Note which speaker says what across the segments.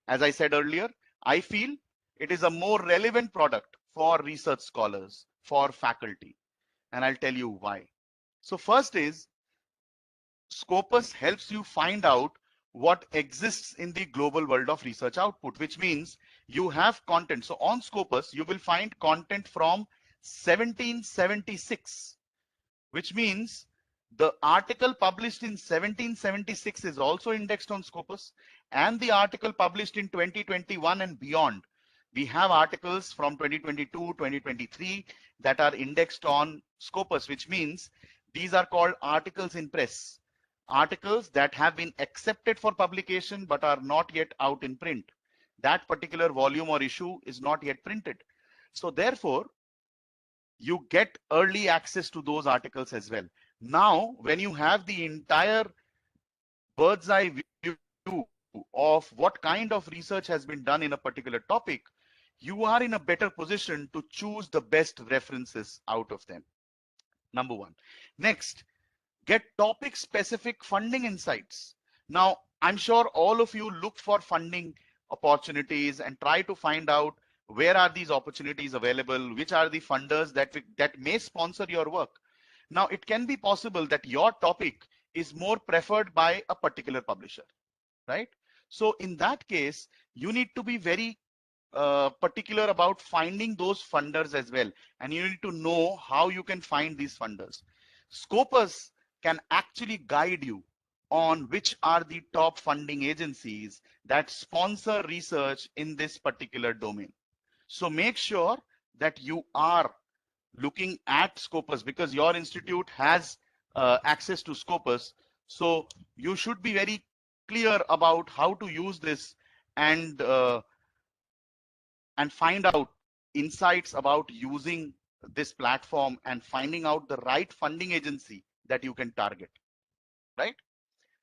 Speaker 1: As I said earlier, I feel it is a more relevant product for research scholars, for faculty, and I'll tell you why. So first is Scopus helps you find out what exists in the global world of research output, which means you have content. So on Scopus, you will find content from 1776, which means the article published in 1776 is also indexed on Scopus, and the article published in 2021 and beyond. We have articles from 2022, 2023 that are indexed on Scopus, which means these are called articles in press, articles that have been accepted for publication but are not yet out in print. That particular volume or issue is not yet printed. So therefore, you get early access to those articles as well. Now, when you have the entire bird's eye view of what kind of research has been done in a particular topic, you are in a better position to choose the best references out of them. Number one. Next, get topic specific funding insights. Now, I'm sure all of you look for funding opportunities and try to find out where are these opportunities available, which are the funders that may sponsor your work. Now, it can be possible that your topic is more preferred by a particular publisher, right? So in that case, you need to be very particular about finding those funders as well. And you need to know how you can find these funders. Scopus can actually guide you on which are the top funding agencies that sponsor research in this particular domain. So make sure that you are looking at Scopus because your institute has access to Scopus. So you should be very clear about how to use this and find out insights about using this platform and finding out the right funding agency that you can target, right?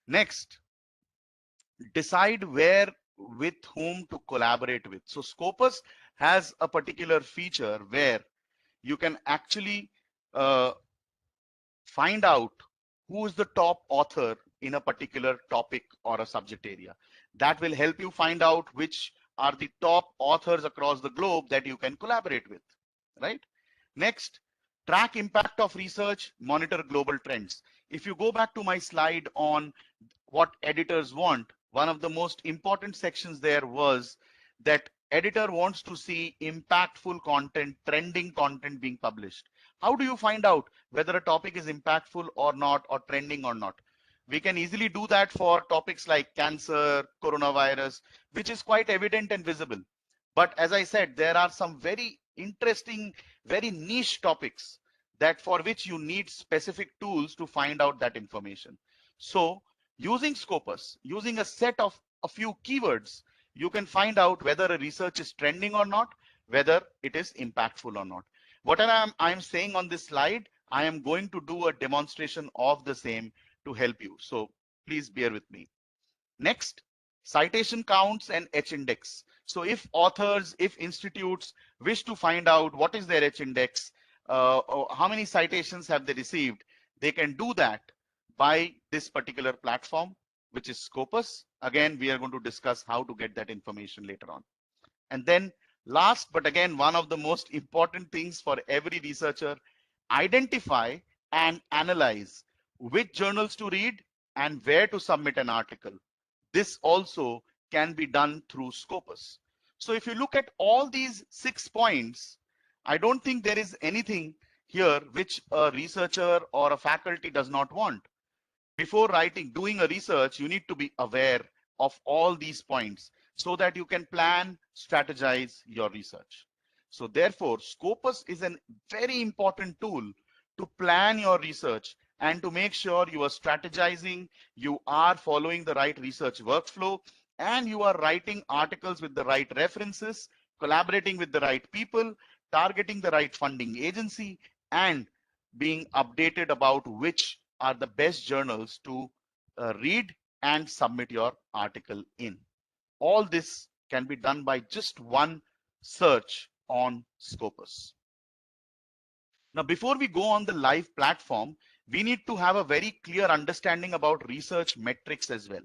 Speaker 1: Next, decide where with whom to collaborate with. So Scopus has a particular feature where you can actually find out who is the top author in a particular topic or a subject area. That will help you find out which are the top authors across the globe that you can collaborate with, right? Next, track impact of research, monitor global trends. If you go back to my slide on what editors want, one of the most important sections there was that editor wants to see impactful content, trending content being published. How do you find out whether a topic is impactful or not, or trending or not? We can easily do that for topics like cancer, coronavirus, which is quite evident and visible. But as I said, there are some very interesting, very niche topics that for which you need specific tools to find out that information. So using Scopus, using a set of a few keywords, you can find out whether a research is trending or not, whether it is impactful or not. What I'm saying on this slide, I am going to do a demonstration of the same to help you. So please bear with me. Next, citation counts and H-index. So if authors, if institutes wish to find out what is their H-index, or how many citations have they received, they can do that by this particular platform, which is Scopus. Again, we are going to discuss how to get that information later on. And then last, but again, one of the most important things for every researcher, identify and analyze which journals to read and where to submit an article. This also can be done through Scopus. So if you look at all these 6 points, I don't think there is anything here which a researcher or a faculty does not want. Before doing a research, you need to be aware of all these points so that you can plan, strategize your research. So therefore, Scopus is a very important tool to plan your research and to make sure you are strategizing, you are following the right research workflow, and you are writing articles with the right references, collaborating with the right people, targeting the right funding agency, and being updated about which are the best journals to read and submit your article in. All this can be done by just one search on Scopus. Now, before we go on the live platform, we need to have a very clear understanding about research metrics as well.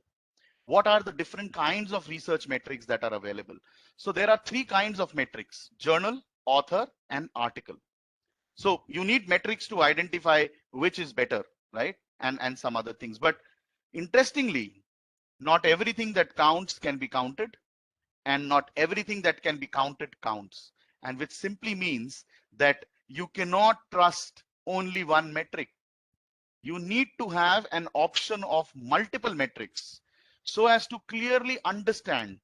Speaker 1: what are the different kinds of research metrics that are available. So there are three kinds of metrics: journal, author, and article. So you need metrics to identify which is better, right? And some other things. But interestingly, not everything that counts can be counted, and not everything that can be counted counts. And which simply means that you cannot trust only one metric. You need to have an option of multiple metrics so as to clearly understand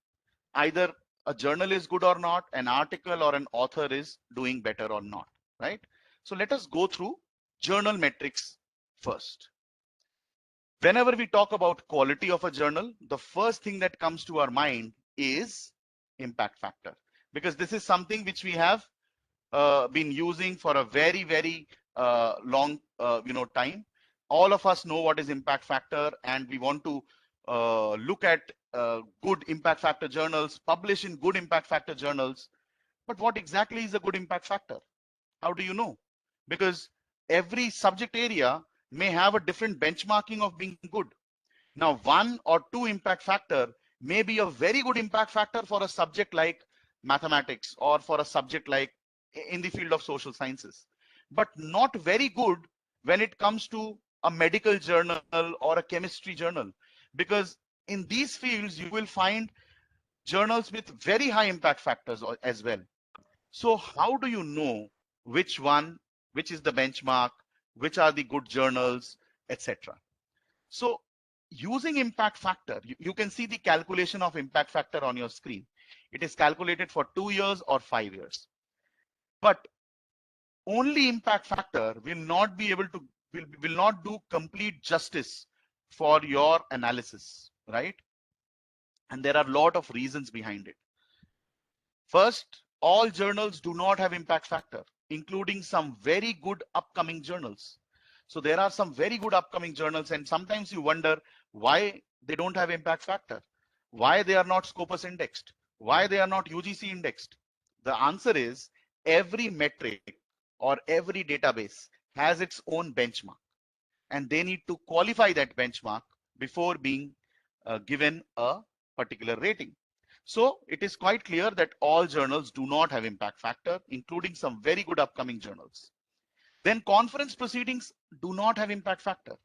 Speaker 1: either a journal is good or not, an article or an author is doing better or not, right? So let us go through journal metrics first. Whenever we talk about quality of a journal, the first thing that comes to our mind is impact factor, because this is something which we have been using for a very long time. All of us know what is impact factor, and we want to look at good impact factor journals, publish in good impact factor journals. But what exactly is a good impact factor? How do you know? Because every subject area may have a different benchmarking of being good. Now, one or two impact factor may be a very good impact factor for a subject like mathematics, or for a subject like in the field of social sciences, but not very good when it comes to a medical journal or a chemistry journal, because in these fields you will find journals with very high impact factors as well. So how do you know which one, which is the benchmark, which are the good journals, etc.? So using impact factor, you can see the calculation of impact factor on your screen. It is calculated for 2 years or 5 years. But only impact factor will not be able to, will not do complete justice for your analysis, right? And there are a lot of reasons behind it. First, all journals do not have impact factor, including some very good upcoming journals. So there are some very good upcoming journals, and sometimes you wonder why they don't have impact factor, why they are not Scopus indexed, why they are not UGC indexed. The answer is every metric or every database has its own benchmark, and they need to qualify that benchmark before being given a particular rating. So it is quite clear that all journals do not have impact factor, including some very good upcoming journals. Then conference proceedings do not have impact factor.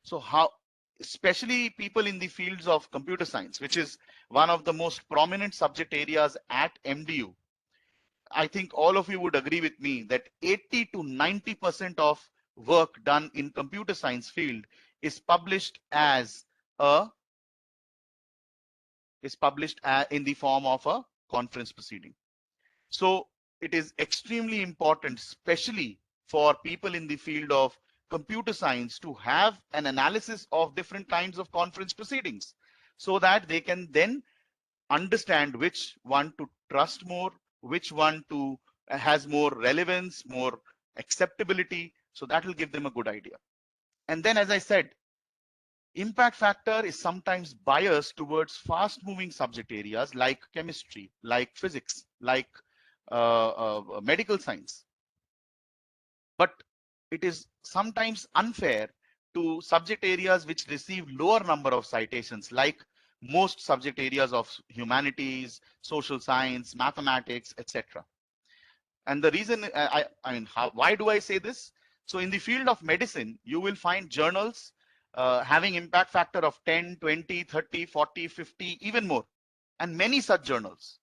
Speaker 1: So how, especially people in the fields of computer science, which is one of the most prominent subject areas at MDU, I think all of you would agree with me that 80 to 90% of work done in computer science field is published as a in the form of a conference proceeding. So it is extremely important, especially for people in the field of computer science, to have an analysis of different kinds of conference proceedings so that they can then understand which one to trust more, which one to has more relevance, more acceptability. So that will give them a good idea. And then, as I said, impact factor is sometimes biased towards fast moving subject areas like chemistry, like physics, like medical science. But it is sometimes unfair to subject areas which receive lower number of citations, like most subject areas of humanities, social science, mathematics, etc. And the reason, why do I say this? So in the field of medicine, you will find journals having impact factor of 10, 20, 30, 40, 50, even more, and many such journals.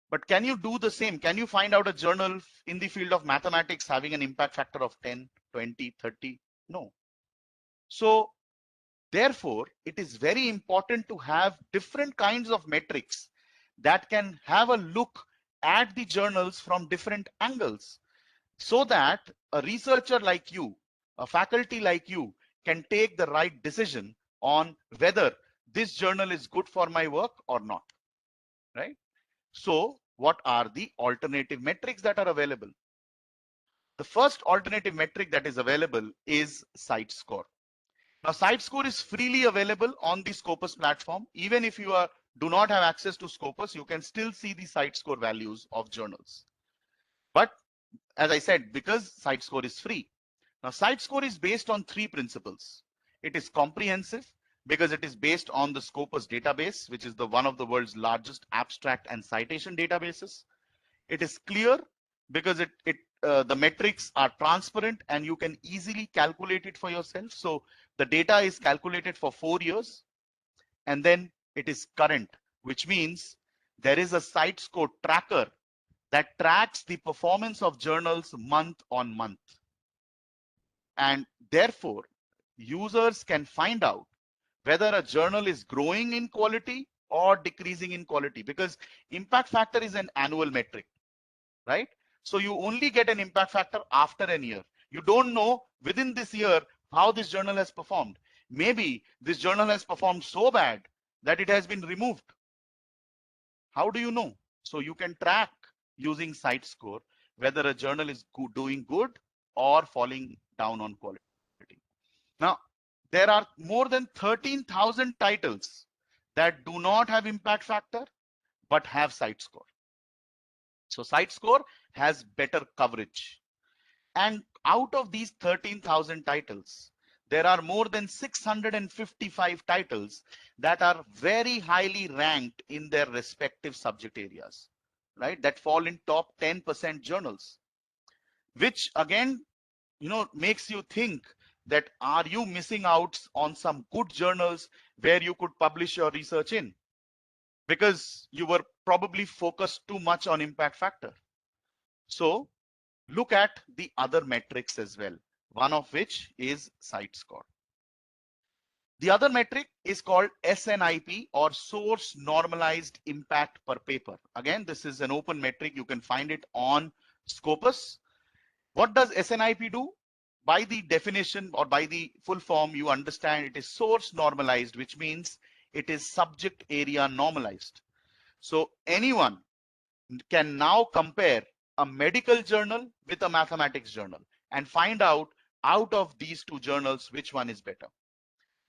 Speaker 1: But can you do the same? Can you find out a journal in the field of mathematics having an impact factor of 10, 20, 30? No. So therefore, it is very important to have different kinds of metrics that can have a look at the journals from different angles, so that a researcher like you, a faculty like you, can take the right decision on whether this journal is good for my work or not, right? So what are the alternative metrics that are available? The first alternative metric that is available is CiteScore. Now, CiteScore is freely available on the Scopus platform. Even if you do not have access to Scopus, you can still see the CiteScore values of journals. But as I said, because CiteScore is free. Now, CiteScore is based on three principles. It is comprehensive. because it is based on the Scopus database, which is the one of the world's largest abstract and citation databases. It is clear because the metrics are transparent and you can easily calculate it for yourself. So the data is calculated for 4 years and then it is current, which means there is a CiteScore tracker that tracks the performance of journals month on month. And therefore, users can find out whether a journal is growing in quality or decreasing in quality, because impact factor is an annual metric, right? So you only get an impact factor after a year. You don't know within this year how this journal has performed. Maybe this journal has performed so bad that it has been removed. How do you know? So you can track using CiteScore whether a journal is doing good or falling down on quality. Now, there are more than 13,000 titles that do not have impact factor but have CiteScore. So CiteScore has better coverage. And out of these 13,000 titles, there are more than 655 titles that are very highly ranked in their respective subject areas, right? That fall in top 10% journals, which again, makes you think that are you missing out on some good journals where you could publish your research in? Because you were probably focused too much on impact factor. So look at the other metrics as well, one of which is CiteScore. The other metric is called SNIP, or Source Normalized Impact per Paper. Again, this is an open metric. You can find it on Scopus. What does SNIP do? By the definition or by the full form, you understand it is source normalized, which means it is subject area normalized. So anyone can now compare a medical journal with a mathematics journal and find out of these two journals which one is better.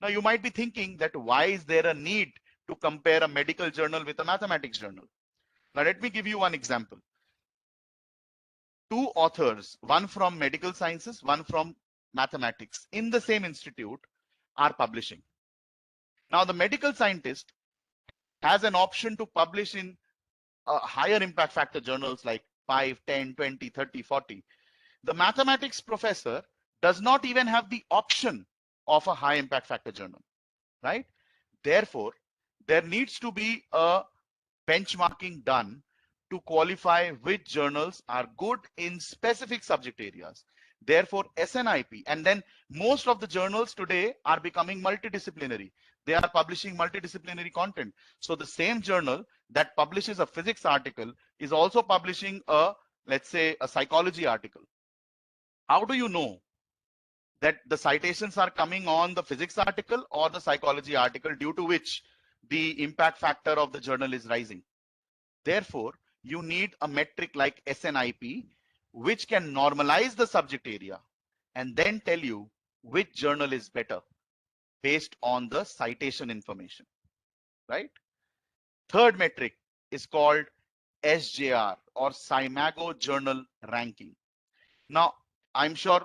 Speaker 1: Now you might be thinking that why is there a need to compare a medical journal with a mathematics journal? Now let me give you one example. Two authors, one from medical sciences, one from mathematics, in the same institute are publishing. Now the medical scientist has an option to publish in higher impact factor journals like 5, 10, 20, 30, 40. The mathematics professor does not even have the option of a high impact factor journal, right? Therefore, there needs to be a benchmarking done to qualify which journals are good in specific subject areas. Therefore, SNIP, and then most of the journals today are becoming multidisciplinary. They are publishing multidisciplinary content. So the same journal that publishes a physics article is also publishing a, let's say, a psychology article. How do you know that the citations are coming on the physics article or the psychology article, due to which the impact factor of the journal is rising? Therefore, you need a metric like SNIP, which can normalize the subject area and then tell you which journal is better based on the citation information, right? Third metric is called SJR, or SCImago Journal Ranking. Now, I'm sure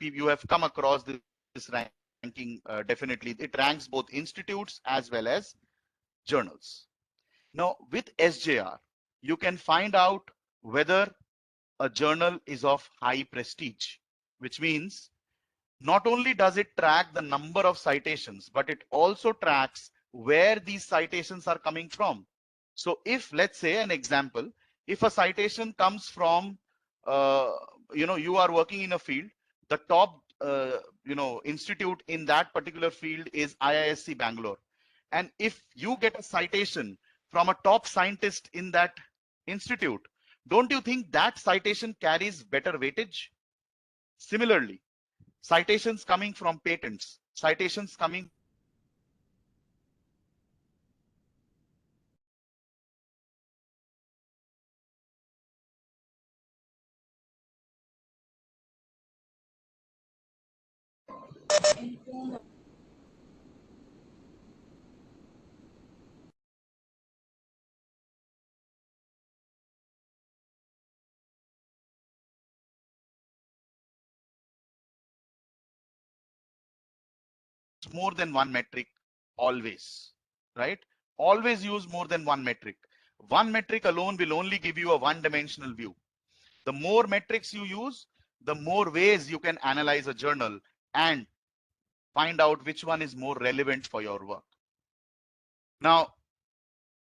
Speaker 1: you have come across this ranking. Definitely, it ranks both institutes as well as journals. Now, with SJR, you can find out whether a journal is of high prestige, which means not only does it track the number of citations, but it also tracks where these citations are coming from. So if, let's say an example, if a citation comes from, you are working in a field, the top, institute in that particular field is IISc Bangalore. And if you get a citation from a top scientist in that institute, don't you think that citation carries better weightage? Similarly, citations coming from patents, citations coming more than one metric always, right? Always use more than one metric. One metric alone will only give you a one-dimensional view. The more metrics you use, the more ways you can analyze a journal and find out which one is more relevant for your work. Now,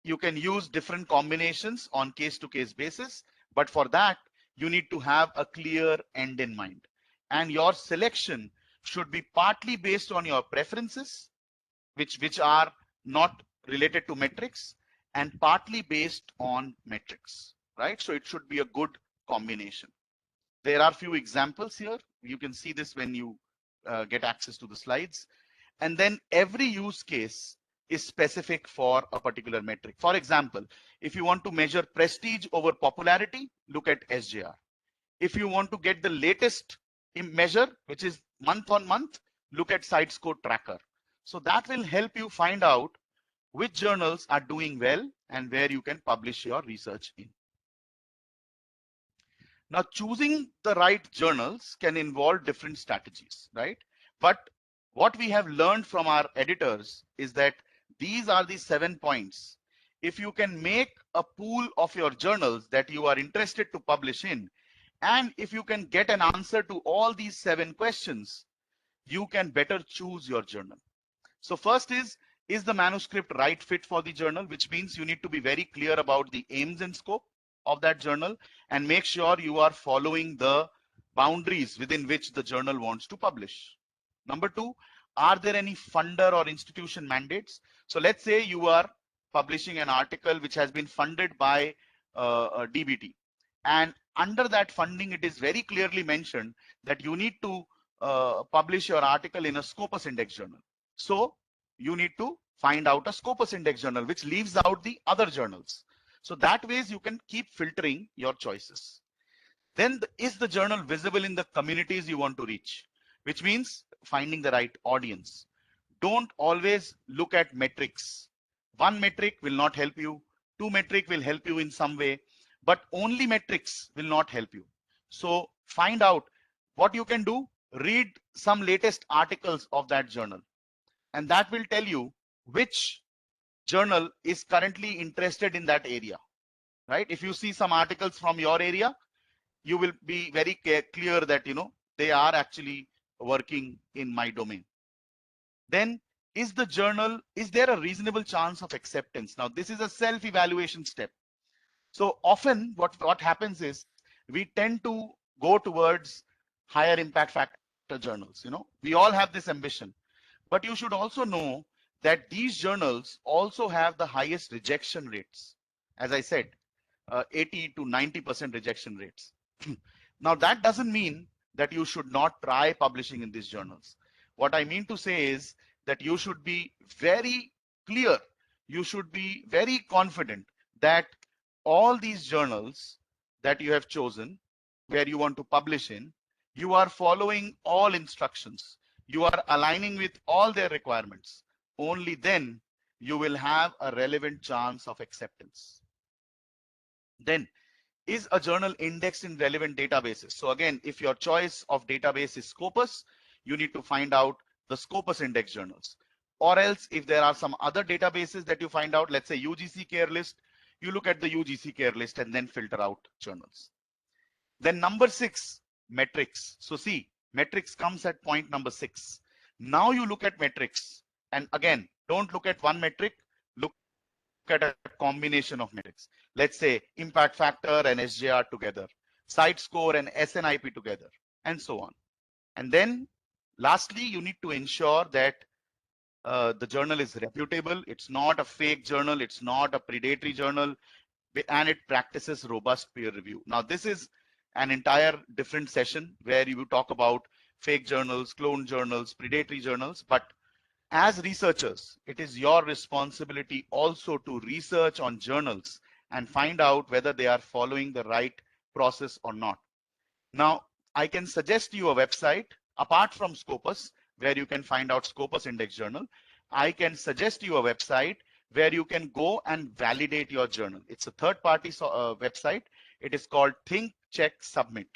Speaker 1: you can use different combinations on case-to-case basis, but for that, you need to have a clear end in mind. And your selection should be partly based on your preferences, which are not related to metrics, and partly based on metrics, right? So it should be a good combination. There are few examples here. You can see this when you get access to the slides. And then every use case is specific for a particular metric. For example, if you want to measure prestige over popularity, look at SJR. If you want to get the latest measure, which is month on month, look at Sitescore Tracker. So that will help you find out which journals are doing well and where you can publish your research in. Now, choosing the right journals can involve different strategies, right? But what we have learned from our editors is that these are the 7 points. If you can make a pool of your journals that you are interested to publish in, and if you can get an answer to all these 7 questions, you can better choose your journal. So first is the manuscript right fit for the journal, which means you need to be very clear about the aims and scope of that journal and make sure you are following the boundaries within which the journal wants to publish. Number 2, are there any funder or institution mandates? So let's say you are publishing an article which has been funded by DBT, and under that funding it is very clearly mentioned that you need to publish your article in a Scopus Index journal. So you need to find out a Scopus Index journal which leaves out the other journals. So that ways you can keep filtering your choices. Then is the journal visible in the communities you want to reach, which means finding the right audience. Don't always look at metrics. One metric will not help you. 2 metric will help you in some way, but only metrics will not help you. So find out what you can do. Read some latest articles of that journal, and that will tell you which journal is currently interested in that area, right? If you see some articles from your area, you will be very clear that they are actually working in my domain. Then is there a reasonable chance of acceptance? Now this is a self-evaluation step. So often what happens is we tend to go towards higher impact factor journals. We all have this ambition, but you should also know that these journals also have the highest rejection rates. As I said, 80 to 90% rejection rates. Now that doesn't mean that you should not try publishing in these journals. What I mean to say is that you should be very clear, you should be very confident that all these journals that you have chosen, where you want to publish in, you are following all instructions, you are aligning with all their requirements. Only then you will have a relevant chance of acceptance. Then, is a journal indexed in relevant databases? So again, if your choice of database is Scopus, you need to find out the Scopus Index journals. Or else, if there are some other databases that you find out, let's say UGC Care List, you look at the UGC Care List and then filter out journals. Then number 6, metrics. So see, metrics comes at point number 6. Now you look at metrics, and again, don't look at one metric, look at a combination of metrics. Let's say impact factor and SJR together, Sitescore and SNIP together, and so on. And then lastly, you need to ensure that the journal is reputable. It's not a fake journal. It's not a predatory journal, and it practices robust peer review. Now, this is an entire different session where you talk about fake journals, clone journals, predatory journals. But as researchers, it is your responsibility also to research on journals and find out whether they are following the right process or not. Now, I can suggest you a website apart from Scopus where you can find out Scopus Index journal. I can suggest you a website where you can go and validate your journal. It's a third-party website. It is called Think, Check, Submit.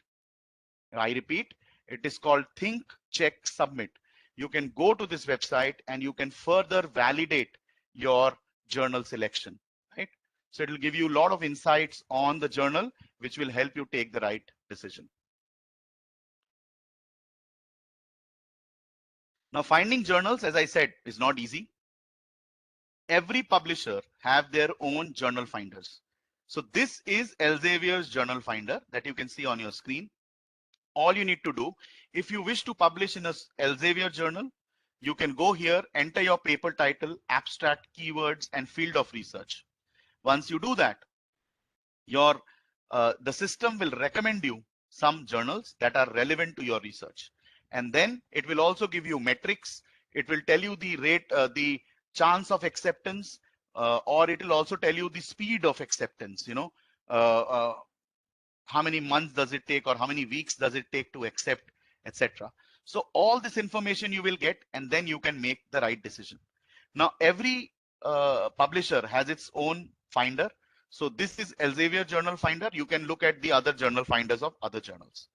Speaker 1: I repeat, it is called Think, Check, Submit. you can go to this website and you can further validate your journal selection, right? So it will give you a lot of insights on the journal, which will help you take the right decision. Now, finding journals, as I said, is not easy. Every publisher have their own journal finders. So this is Elsevier's journal finder that you can see on your screen. All you need to do, if you wish to publish in a Elsevier journal, you can go here, enter your paper title, abstract, keywords, and field of research. Once you do that, the system will recommend you some journals that are relevant to your research. And then it will also give you metrics. It will tell you the rate, the chance of acceptance, or it will also tell you the speed of acceptance, how many months does it take or how many weeks does it take to accept, etc. So all this information you will get, and then you can make the right decision. Now, every publisher has its own finder. So this is Elsevier Journal Finder. You can look at the other journal finders of other journals.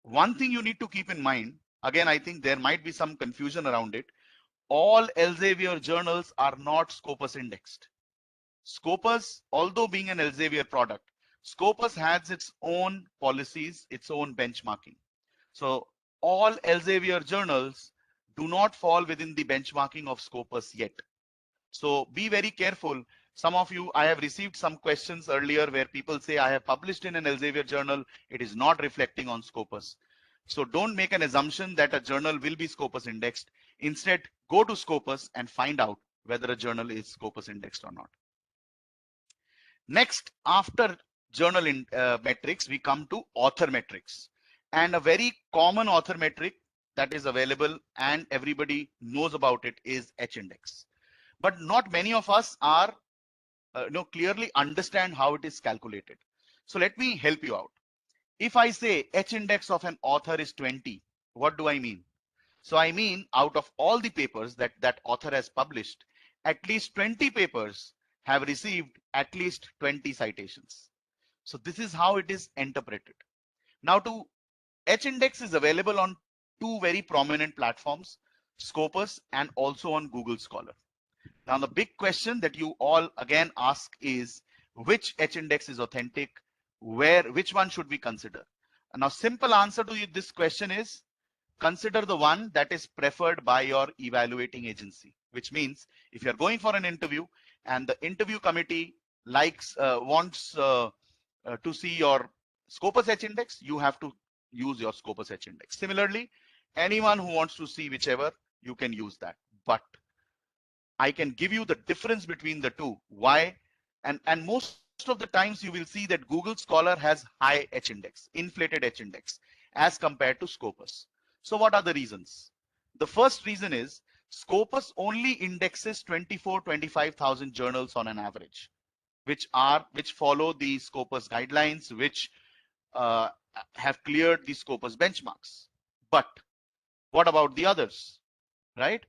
Speaker 1: One thing you need to keep in mind, again, I think there might be some confusion around it. All Elsevier journals are not Scopus indexed. Scopus, although being an Elsevier product, Scopus has its own policies, its own benchmarking. So all Elsevier journals do not fall within the benchmarking of Scopus yet. So be very careful. Some of you, I have received some questions earlier where people say, I have published in an Elsevier journal, it is not reflecting on Scopus. So don't make an assumption that a journal will be Scopus indexed. Instead, go to Scopus and find out whether a journal is Scopus indexed or not. Next, after journal metrics, we come to author metrics. And a very common author metric that is available and everybody knows about it is H-index. But not many of us are clearly understand how it is calculated. So let me help you out. If I say H-index of an author is 20, what do I mean? So I mean, out of all the papers that that author has published, at least 20 papers have received at least 20 citations. So this is how it is interpreted. Now, H-index is available on two very prominent platforms, Scopus and also on Google Scholar. Now, the big question that you all again ask is, which H-index is authentic? Which one should we consider? And now, simple answer to this question is, consider the one that is preferred by your evaluating agency, which means if you're going for an interview and the interview committee wants to see your Scopus H-index, you have to use your Scopus H-index. Similarly, anyone who wants to see whichever, you can use that. But I can give you the difference between the two. Why? And most of the times you will see that Google Scholar has high H-index, inflated H-index as compared to Scopus. So what are the reasons? The first reason is Scopus only indexes 25,000 journals on an average, which follow the Scopus guidelines, which have cleared the Scopus benchmarks. But what about the others, right?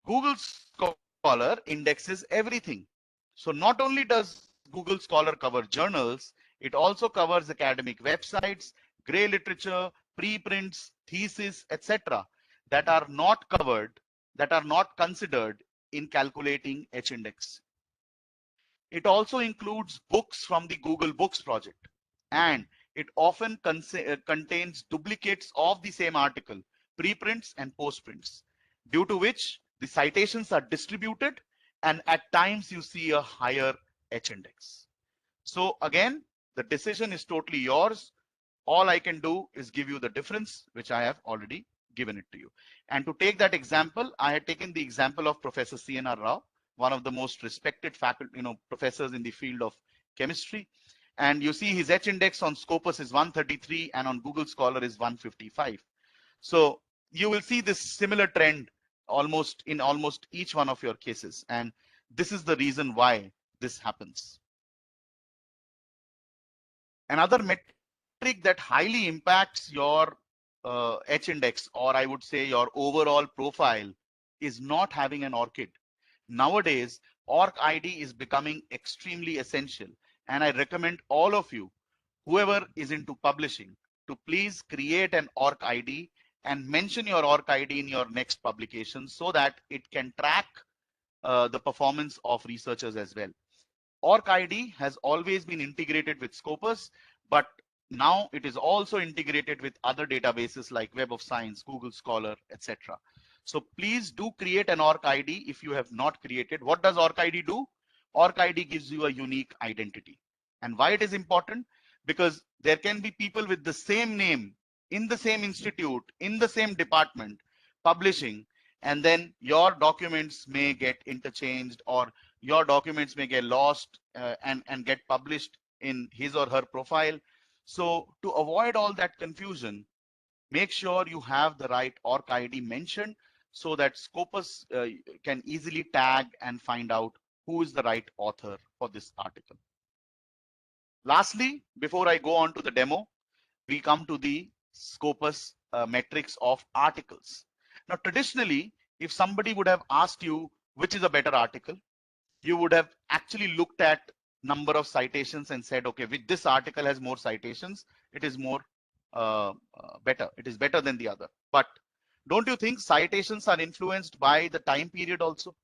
Speaker 1: Google Scholar indexes everything. So not only does Google Scholar cover journals, it also covers academic websites, gray literature, preprints, thesis, etc. that are not covered, that are not considered in calculating H-index. It also includes books from the Google Books project, and it often contains duplicates of the same article, preprints and postprints, due to which the citations are distributed and at times you see a higher H-index. So again, the decision is totally yours. All I can do is give you the difference, which I have already given it to you. And to take that example, I had taken the example of Professor C.N.R. Rao, one of the most respected faculty, professors in the field of chemistry. And you see his H-index on Scopus is 133 and on Google Scholar is 155. So you will see this similar trend in almost each one of your cases. And this is the reason why this happens. Another metric that highly impacts your H-index, or I would say your overall profile, is not having an ORCID. Nowadays, ORCID is becoming extremely essential. And I recommend all of you, whoever is into publishing, to please create an ORCID and mention your ORC-ID in your next publication so that it can track the performance of researchers as well. ORC-ID has always been integrated with Scopus, but now it is also integrated with other databases like Web of Science, Google Scholar, etc. So please do create an ORC-ID if you have not created. What does ORC-ID do? ORC-ID gives you a unique identity. And why it is important? Because there can be people with the same name in the same institute, in the same department, publishing, and then your documents may get interchanged, or your documents may get lost and get published in his or her profile. So to avoid all that confusion, make sure you have the right ORC-ID mentioned so that Scopus can easily tag and find out who is the right author for this article. Lastly, before I go on to the demo, we come to the Scopus metrics of articles. Now, traditionally, if somebody would have asked you which is a better article, you would have actually looked at number of citations and said, okay, with this article has more citations, it is more better. It is better than the other. But don't you think citations are influenced by the time period also?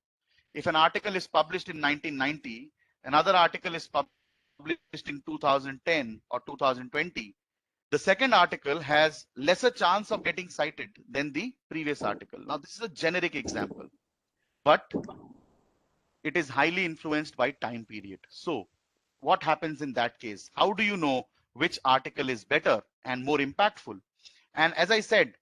Speaker 1: If an article is published in 1990, another article is published in 2010 or 2020, the second article has lesser chance of getting cited than the previous article. Now, this is a generic example, but it is highly influenced by time period. So what happens in that case? How do you know which article is better and more impactful? And as I said,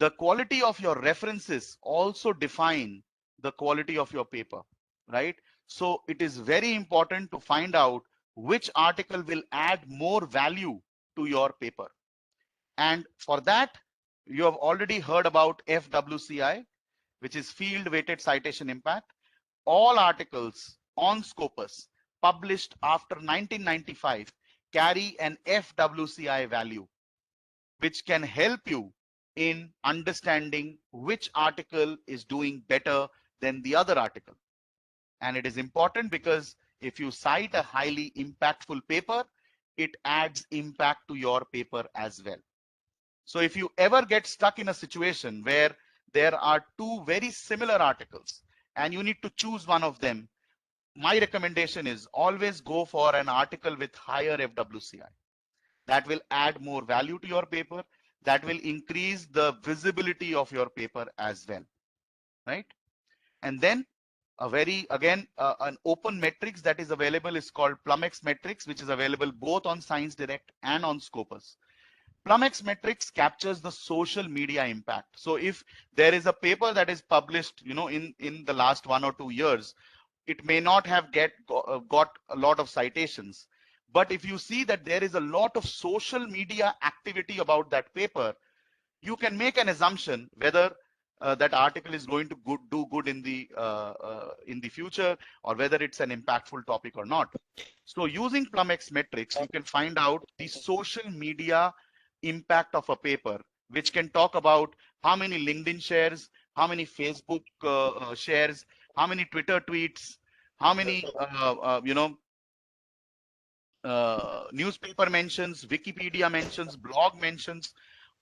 Speaker 1: the quality of your references also define the quality of your paper, right? So it is very important to find out which article will add more value to your paper. And for that, you have already heard about FWCI, which is Field Weighted Citation Impact. All articles on Scopus published after 1995 carry an FWCI value, which can help you in understanding which article is doing better than the other article. And it is important because if you cite a highly impactful paper, it adds impact to your paper as well. So if you ever get stuck in a situation where there are two very similar articles and you need to choose one of them, my recommendation is always go for an article with higher FWCI. That will add more value to your paper. That will increase the visibility of your paper as well, right? And then an open metrics that is available is called Plumx metrics, which is available both on Science Direct and on Scopus. Plumx metrics captures the social media impact. So if there is a paper that is published, in the last 1 or 2 years, it may not have got a lot of citations. But if you see that there is a lot of social media activity about that paper, you can make an assumption whether that article is going to do good in the future, or whether it's an impactful topic or not. So using Plumx metrics, you can find out the social media impact of a paper, which can talk about how many LinkedIn shares, how many Facebook shares, how many Twitter tweets, how many newspaper mentions, Wikipedia mentions, blog mentions.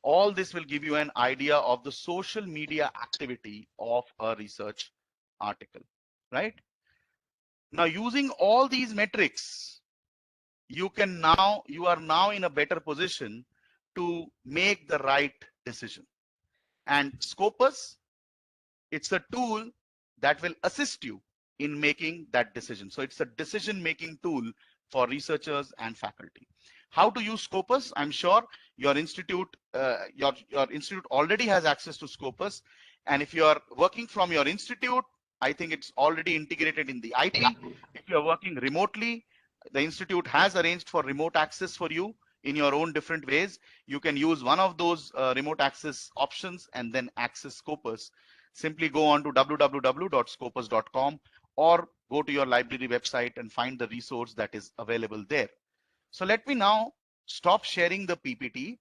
Speaker 1: All this will give you an idea of the social media activity of a research article, right? Now, using all these metrics, you are now in a better position to make the right decision. And Scopus, it's a tool that will assist you in making that decision. So it's a decision-making tool for researchers and faculty. How to use Scopus? I'm sure your institute already has access to Scopus. And if you are working from your institute, I think it's already integrated in the IT. If you're working remotely, the institute has arranged for remote access for you in your own different ways. You can use one of those remote access options and then access Scopus. Simply go on to www.scopus.com or go to your library website and find the resource that is available there. So let me now stop sharing the PPT,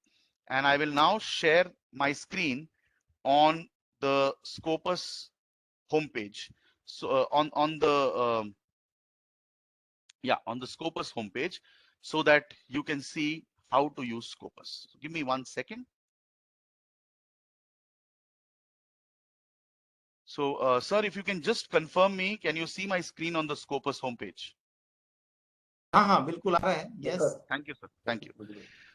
Speaker 1: and I will now share my screen on the Scopus homepage. So on the Scopus homepage, so that you can see how to use Scopus. So give me 1 second. So, sir, if you can just confirm me, can you see my screen on the Scopus homepage?
Speaker 2: हाँ बिल्कुल आ रहा है. Yes.
Speaker 1: Thank you, sir. Thank you.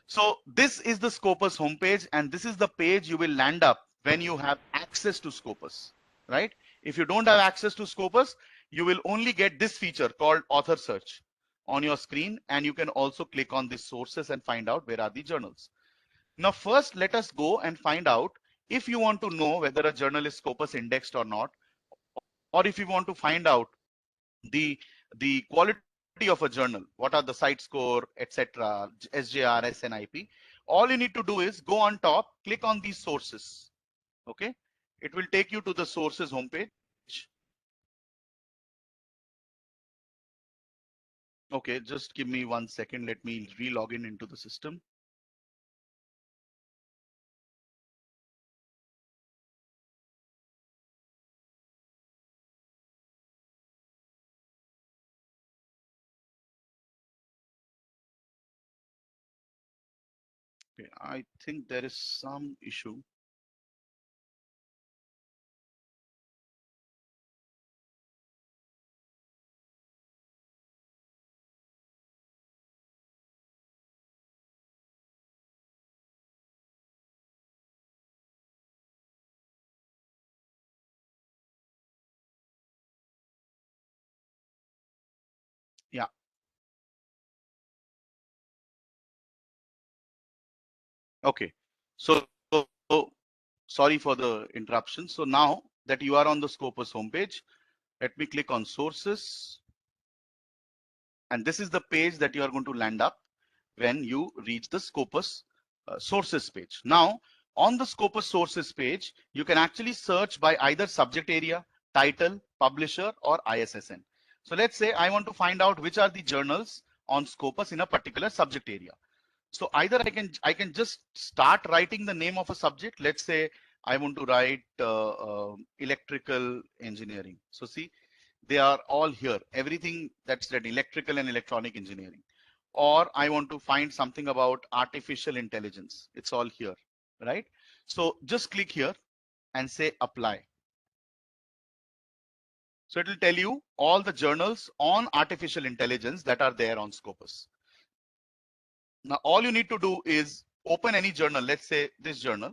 Speaker 1: So this is the Scopus homepage, and this is the page you will land up when you have access to Scopus, right? If you don't have access to Scopus, you will only get this feature called author search on your screen, and you can also click on these sources and find out where are the journals. Now, first, let us go and find out if you want to know whether a journal is Scopus indexed or not, or if you want to find out the quality of a journal, what are the site score, etc., SJR, SNIP. All you need to do is go on top, click on these sources. Okay, it will take you to the sources homepage. Okay, just give me 1 second. Let me re-log in into the system. Okay, I think there is some issue. Yeah. Okay. So sorry for the interruption. So now that you are on the Scopus homepage, let me click on sources. And this is the page that you are going to land up when you reach the Scopus sources page. Now, on the Scopus sources page, you can actually search by either subject area, title, publisher, or ISSN. So let's say I want to find out which are the journals on Scopus in a particular subject area. So either I can just start writing the name of a subject. Let's say I want to write electrical engineering. So see, they are all here. Everything that's read, electrical and electronic engineering. Or I want to find something about artificial intelligence. It's all here, right? So just click here and say apply. So it will tell you all the journals on artificial intelligence that are there on Scopus. Now, all you need to do is open any journal. Let's say this journal.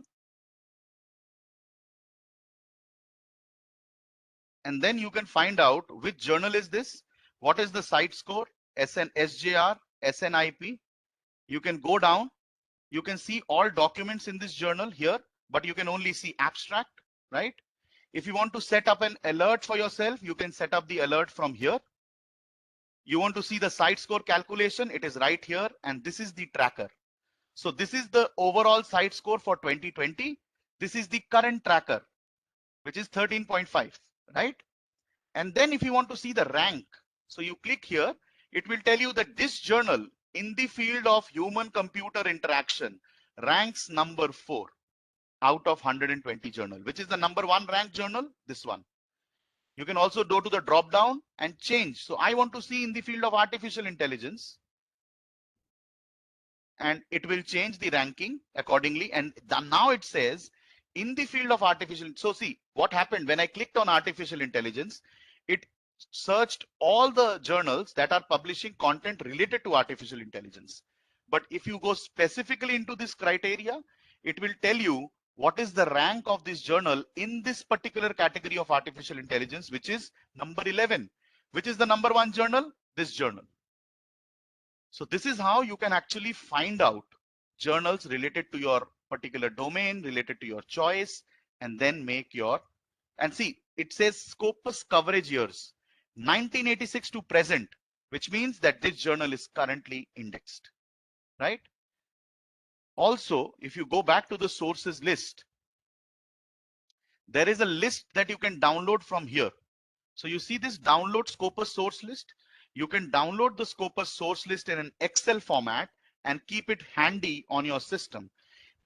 Speaker 1: And then you can find out which journal is this, what is the site score, SJR, SNIP. You can go down, you can see all documents in this journal here, but you can only see abstract, right? If you want to set up an alert for yourself, you can set up the alert from here. You want to see the site score calculation, it is right here, and this is the tracker. So this is the overall site score for 2020. This is the current tracker, which is 13.5, right? And then if you want to see the rank, so you click here, it will tell you that this journal in the field of human computer interaction ranks number 4 out of 120 journal, which is the number 1 ranked journal, this one. You can also go to the drop down and change. So I want to see in the field of artificial intelligence, and it will change the ranking accordingly. And now it says in the field of artificial. So see what happened when I clicked on artificial intelligence, it searched all the journals that are publishing content related to artificial intelligence. But if you go specifically into this criteria, it will tell you what is the rank of this journal in this particular category of artificial intelligence, which is number 11, which is the number 1 journal, this journal. So this is how you can actually find out journals related to your particular domain, related to your choice, and then make your, and see, it says Scopus coverage years, 1986 to present, which means that this journal is currently indexed, right? Also, if you go back to the sources list, there is a list that you can download from here. So you see this download Scopus source list. You can download the Scopus source list in an Excel format and keep it handy on your system.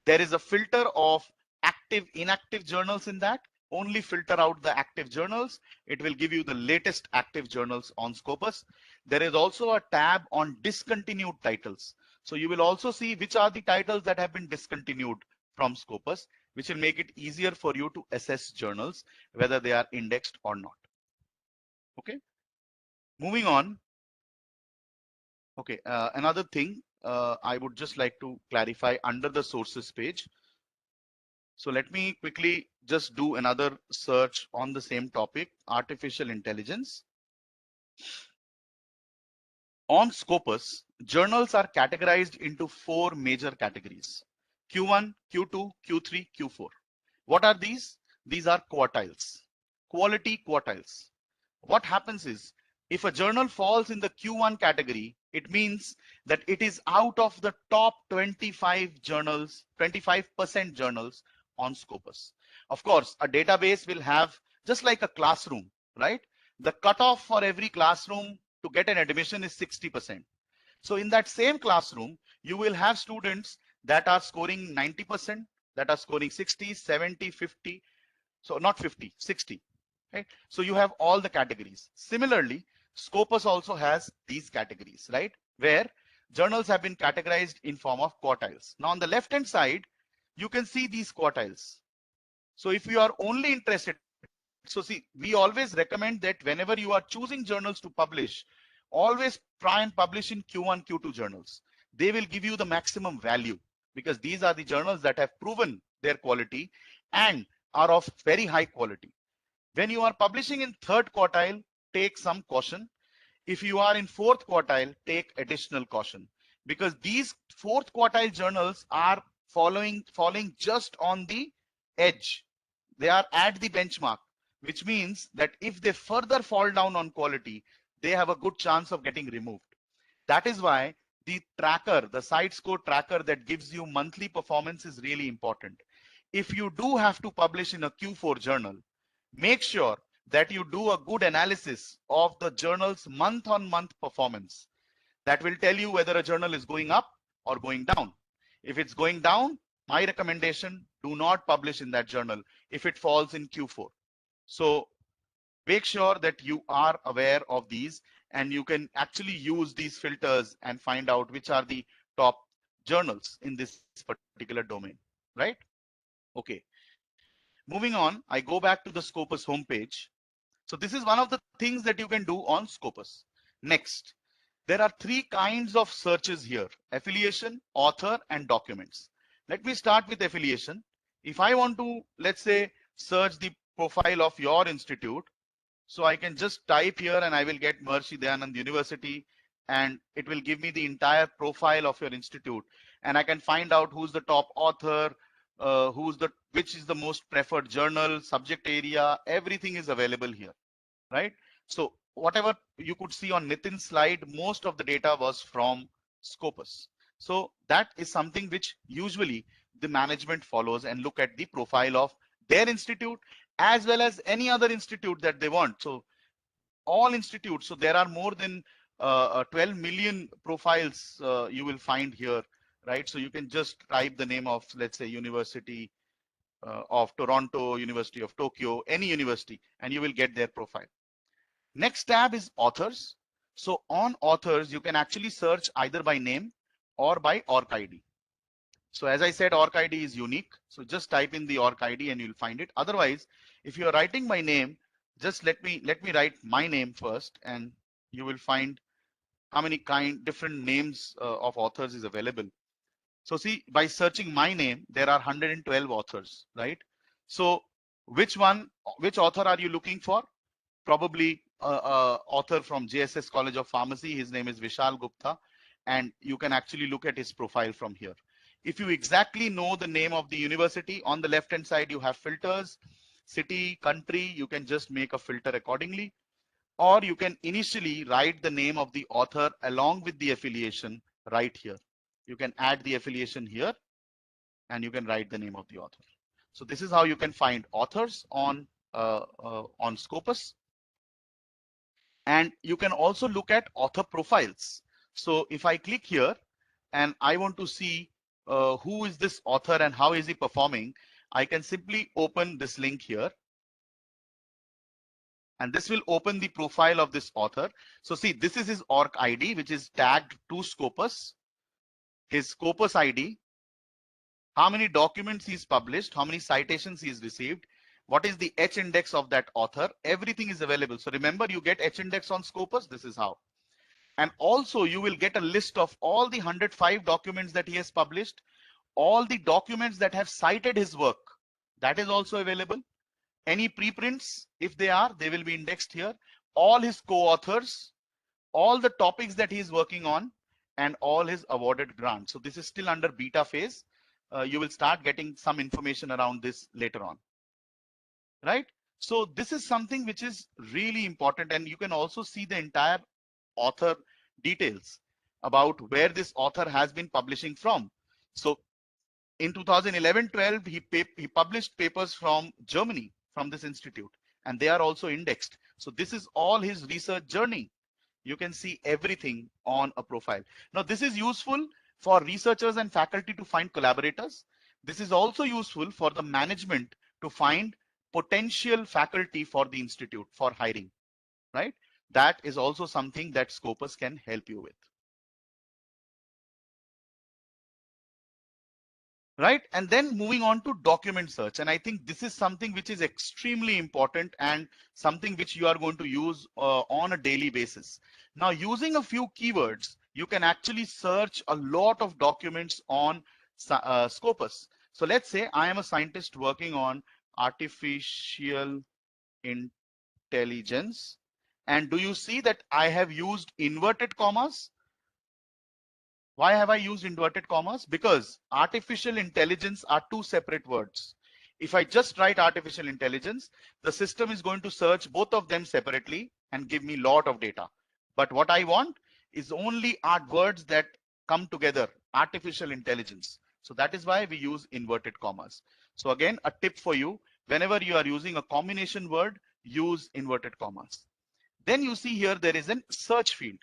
Speaker 1: There is a filter of active, inactive journals in that. Only filter out the active journals. It will give you the latest active journals on Scopus. There is also a tab on discontinued titles. So you will also see which are the titles that have been discontinued from Scopus. which will make it easier for you to assess journals, whether they are indexed or not. Okay, moving on. Okay, another thing I would just like to clarify under the sources page. So let me quickly just do another search on the same topic, artificial intelligence. On Scopus, journals are categorized into 4 major categories: Q1, Q2, Q3, Q4. What are these? These are quartiles, quality quartiles. What happens is, if a journal falls in the Q1 category, it means that it is out of the top 25 journals, 25% journals on Scopus. Of course, a database will have, just like a classroom, right? The cutoff for every classroom to get an admission is 60%. So in that same classroom, you will have students that are scoring 90%, that are scoring 60, 70, 50. So not 50, 60. Right? So you have all the categories. Similarly, Scopus also has these categories, right? Where journals have been categorized in form of quartiles. Now on the left hand side, you can see these quartiles. So if you are only interested, so see, we always recommend that whenever you are choosing journals to publish, always try and publish in Q1, Q2 journals. They will give you the maximum value because these are the journals that have proven their quality and are of very high quality. When you are publishing in third quartile, take some caution. If you are in fourth quartile, take additional caution, because these fourth quartile journals are falling just on the edge. They are at the benchmark, which means that if they further fall down on quality, they have a good chance of getting removed. That is why the tracker, the site score tracker that gives you monthly performance is really important. If you do have to publish in a Q4 journal, make sure that you do a good analysis of the journal's month-on-month performance. That will tell you whether a journal is going up or going down. If it's going down, my recommendation, do not publish in that journal if it falls in Q4. So make sure that you are aware of these, and you can actually use these filters and find out which are the top journals in this particular domain, right? Okay. Moving on, I go back to the Scopus homepage. So this is one of the things that you can do on Scopus. Next, there are 3 kinds of searches here: affiliation, author, and documents. Let me start with affiliation. If I want to, let's say, search the profile of your institute, so I can just type here and I will get Maharishi Dayanand University, and it will give me the entire profile of your institute, and I can find out who's the top author, which is the most preferred journal, subject area, everything is available here, right? So whatever you could see on Nitin's slide, most of the data was from Scopus. So that is something which usually the management follows and look at the profile of their institute as well as any other institute that they want. So all institutes, so there are more than 12 million profiles you will find here, right? So you can just type the name of, let's say, University of Toronto, University of Tokyo, any university, and you will get their profile. Next tab is authors. So on authors, you can actually search either by name or by ORC ID. So as I said, ORC ID is unique. So just type in the ORC ID and you'll find it. Otherwise, if you're writing by name, just let me write my name first, and you will find how many different names of authors is available. So see, by searching my name, there are 112 authors, right? So which author are you looking for? Probably author from JSS College of Pharmacy. His name is Vishal Gupta, and you can actually look at his profile from here. If you exactly know the name of the university, on the left hand side you have filters, city, country. You can just make a filter accordingly, or you can initially write the name of the author along with the affiliation right here. You can add the affiliation here and you can write the name of the author. So this is how you can find authors on Scopus. And you can also look at author profiles. So if I click here and I want to see who is this author and how is he performing, I can simply open this link here. And this will open the profile of this author. So see, this is his ORC ID, which is tagged to Scopus, his Scopus ID. how many documents he's published, how many citations he's received, what is the H index of that author, everything is available. So remember, you get H index on Scopus, this is how. And also you will get a list of all the 105 documents that he has published, all the documents that have cited his work, that is also available. Any preprints, if they are, they will be indexed here. All his co-authors, all the topics that he is working on, and all his awarded grants. So this is still under beta phase. You will start getting some information around this later on, right? So this is something which is really important, and you can also see the entire author details about where this author has been publishing from. So in 2011-12, he published papers from Germany, from this institute, and they are also indexed. So this is all his research journey. You can see everything on a profile. Now, this is useful for researchers and faculty to find collaborators. This is also useful for the management to find potential faculty for the institute for hiring, right? That is also something that Scopus can help you with. Right, and then moving on to document search, and I think this is something which is extremely important and something which you are going to use on a daily basis. Now, using a few keywords, you can actually search a lot of documents on Scopus. So let's say I am a scientist working on artificial intelligence, and do you see that I have used inverted commas? Why have I used inverted commas? Because artificial intelligence are two separate words. If I just write artificial intelligence, the system is going to search both of them separately and give me a lot of data. But what I want is only words that come together, artificial intelligence. So that is why we use inverted commas. So again, a tip for you, whenever you are using a combination word, use inverted commas. Then you see here, there is a search field.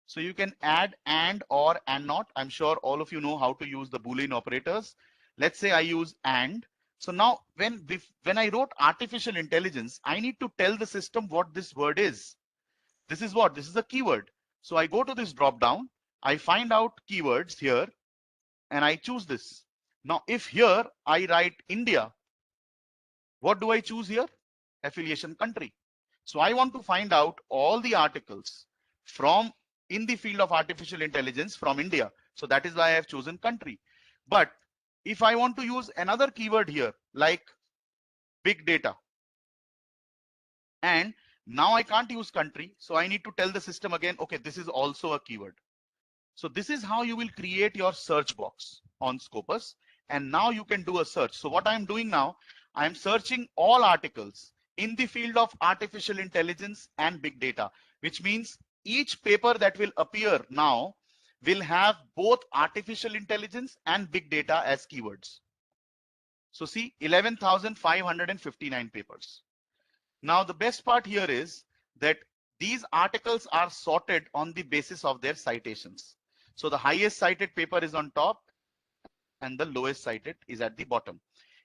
Speaker 1: So you can add and, or, and not. I'm sure all of you know how to use the Boolean operators. Let's say I use and. So now when I wrote artificial intelligence, I need to tell the system what this word is. This is what? This is a keyword. So I go to this drop down, I find out keywords here, and I choose this. Now, if here I write India, what do I choose here? Affiliation country. So I want to find out all the articles from in the field of artificial intelligence from India. So that is why I have chosen country. But if I want to use another keyword here, like big data, and now I can't use country, so I need to tell the system again, okay, this is also a keyword. So this is how you will create your search box on Scopus. And now you can do a search. So what I'm doing now, I'm searching all articles in the field of artificial intelligence and big data, which means each paper that will appear now will have both artificial intelligence and big data as keywords. So see, 11,559 papers. Now, the best part here is that these articles are sorted on the basis of their citations. So the highest cited paper is on top and the lowest cited is at the bottom.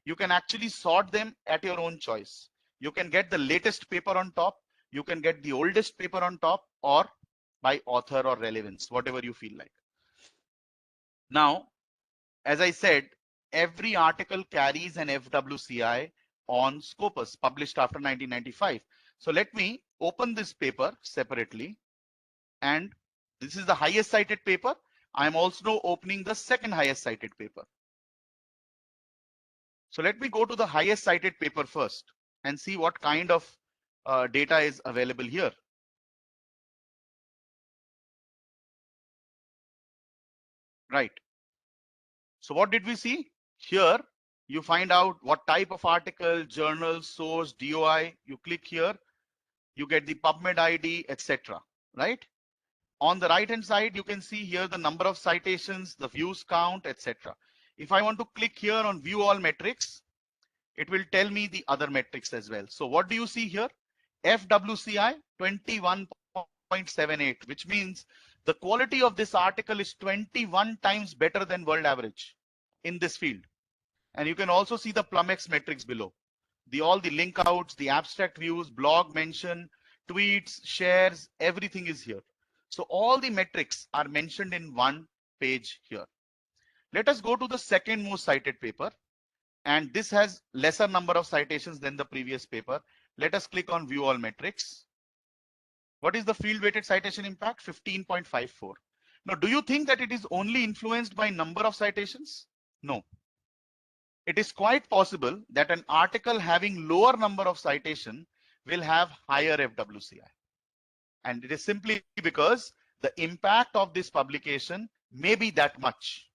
Speaker 1: You can actually sort them at your own choice. You can get the latest paper on top, you can get the oldest paper on top, or by author or relevance, whatever you feel like. Now, as I said, every article carries an FWCI on Scopus published after 1995. So let me open this paper separately, and this is the highest cited paper. I am also opening the second highest cited paper. So let me go to the highest cited paper first and see what kind of data is available here. Right. So what did we see? Here you find out what type of article, journal, source, DOI. You click here, you get the PubMed ID, etc. Right? On the right hand side, you can see here the number of citations, the views count, etc. If I want to click here on view all metrics, it will tell me the other metrics as well. So what do you see here? FWCI 21.78, which means the quality of this article is 21 times better than world average in this field. And you can also see the Plumex metrics below. All the link outs, the abstract views, blog mention, tweets, shares, everything is here. So all the metrics are mentioned in one page here. Let us go to the second most cited paper, and this has lesser number of citations than the previous paper. Let us click on view all metrics. What is the field weighted citation impact? 15.54. Now, do you think that it is only influenced by number of citations? No. It is quite possible that an article having lower number of citation will have higher FWCI. And it is simply because the impact of this publication may be that much,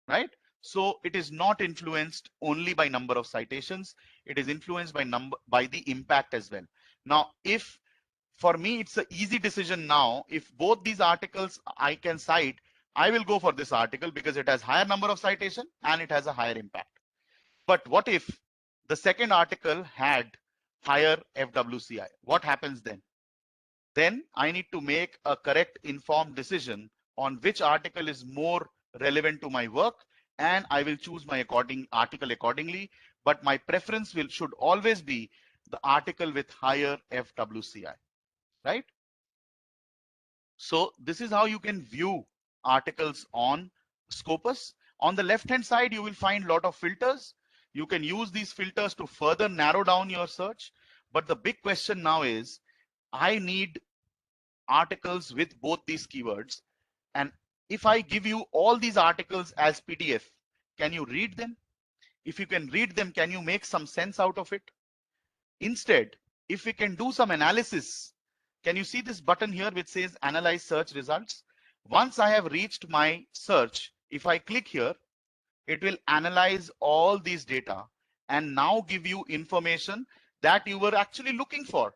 Speaker 1: right? So it is not influenced only by number of citations. It is influenced by the impact as well. Now, if for me, it's an easy decision now. If both these articles I can cite, I will go for this article because it has higher number of citation and it has a higher impact. But what if the second article had higher FWCI? What happens then? Then I need to make a correct informed decision on which article is more relevant to my work, and I will choose my article accordingly. But my preference should always be the article with higher FWCI, right? So this is how you can view articles on Scopus. On the left hand side, you will find a lot of filters. You can use these filters to further narrow down your search. But the big question now is, I need articles with both these keywords. And if I give you all these articles as PDF, can you read them? If you can read them, can you make some sense out of it? Instead, if we can do some analysis, can you see this button here which says analyze search results? Once I have reached my search, if I click here, it will analyze all these data and now give you information that you were actually looking for.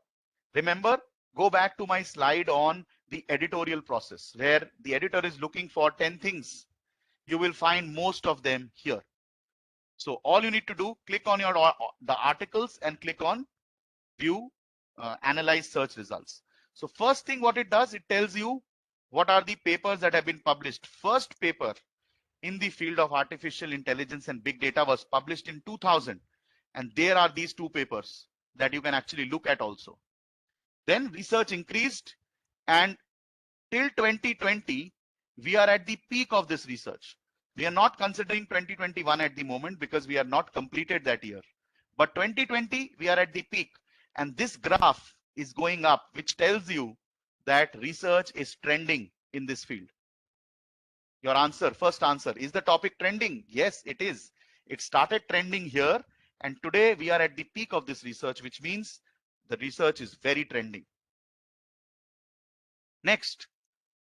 Speaker 1: Remember, go back to my slide on the editorial process where the editor is looking for 10 things. You will find most of them here. So all you need to do, click on the articles and click on view analyze search results. So first thing what it does, it tells you what are the papers that have been published. First paper in the field of artificial intelligence and big data was published in 2000. And there are these two papers that you can actually look at also. Then research increased, and till 2020, we are at the peak of this research. We are not considering 2021 at the moment because we are not completed that year. But 2020, we are at the peak. And this graph is going up, which tells you that research is trending in this field. Your answer, first answer, is the topic trending? Yes, it is. It started trending here, and today we are at the peak of this research, which means the research is very trending. Next,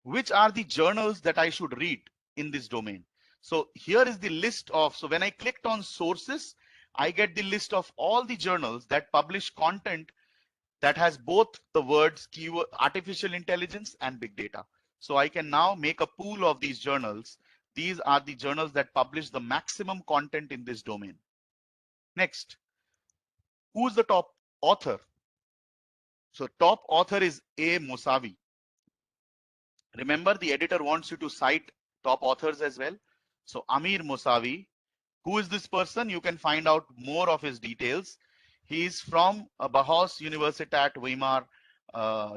Speaker 1: which are the journals that I should read in this domain? So here is the list of, so when I clicked on sources, I get the list of all the journals that publish content that has both the words keyword artificial intelligence and big data. So I can now make a pool of these journals. These are the journals that publish the maximum content in this domain. Next, who's the top author? So top author is A. Mosavi. Remember, the editor wants you to cite top authors as well. So Amir Mosavi, who is this person? You can find out more of his details. He is from Bauhaus Universität Weimar,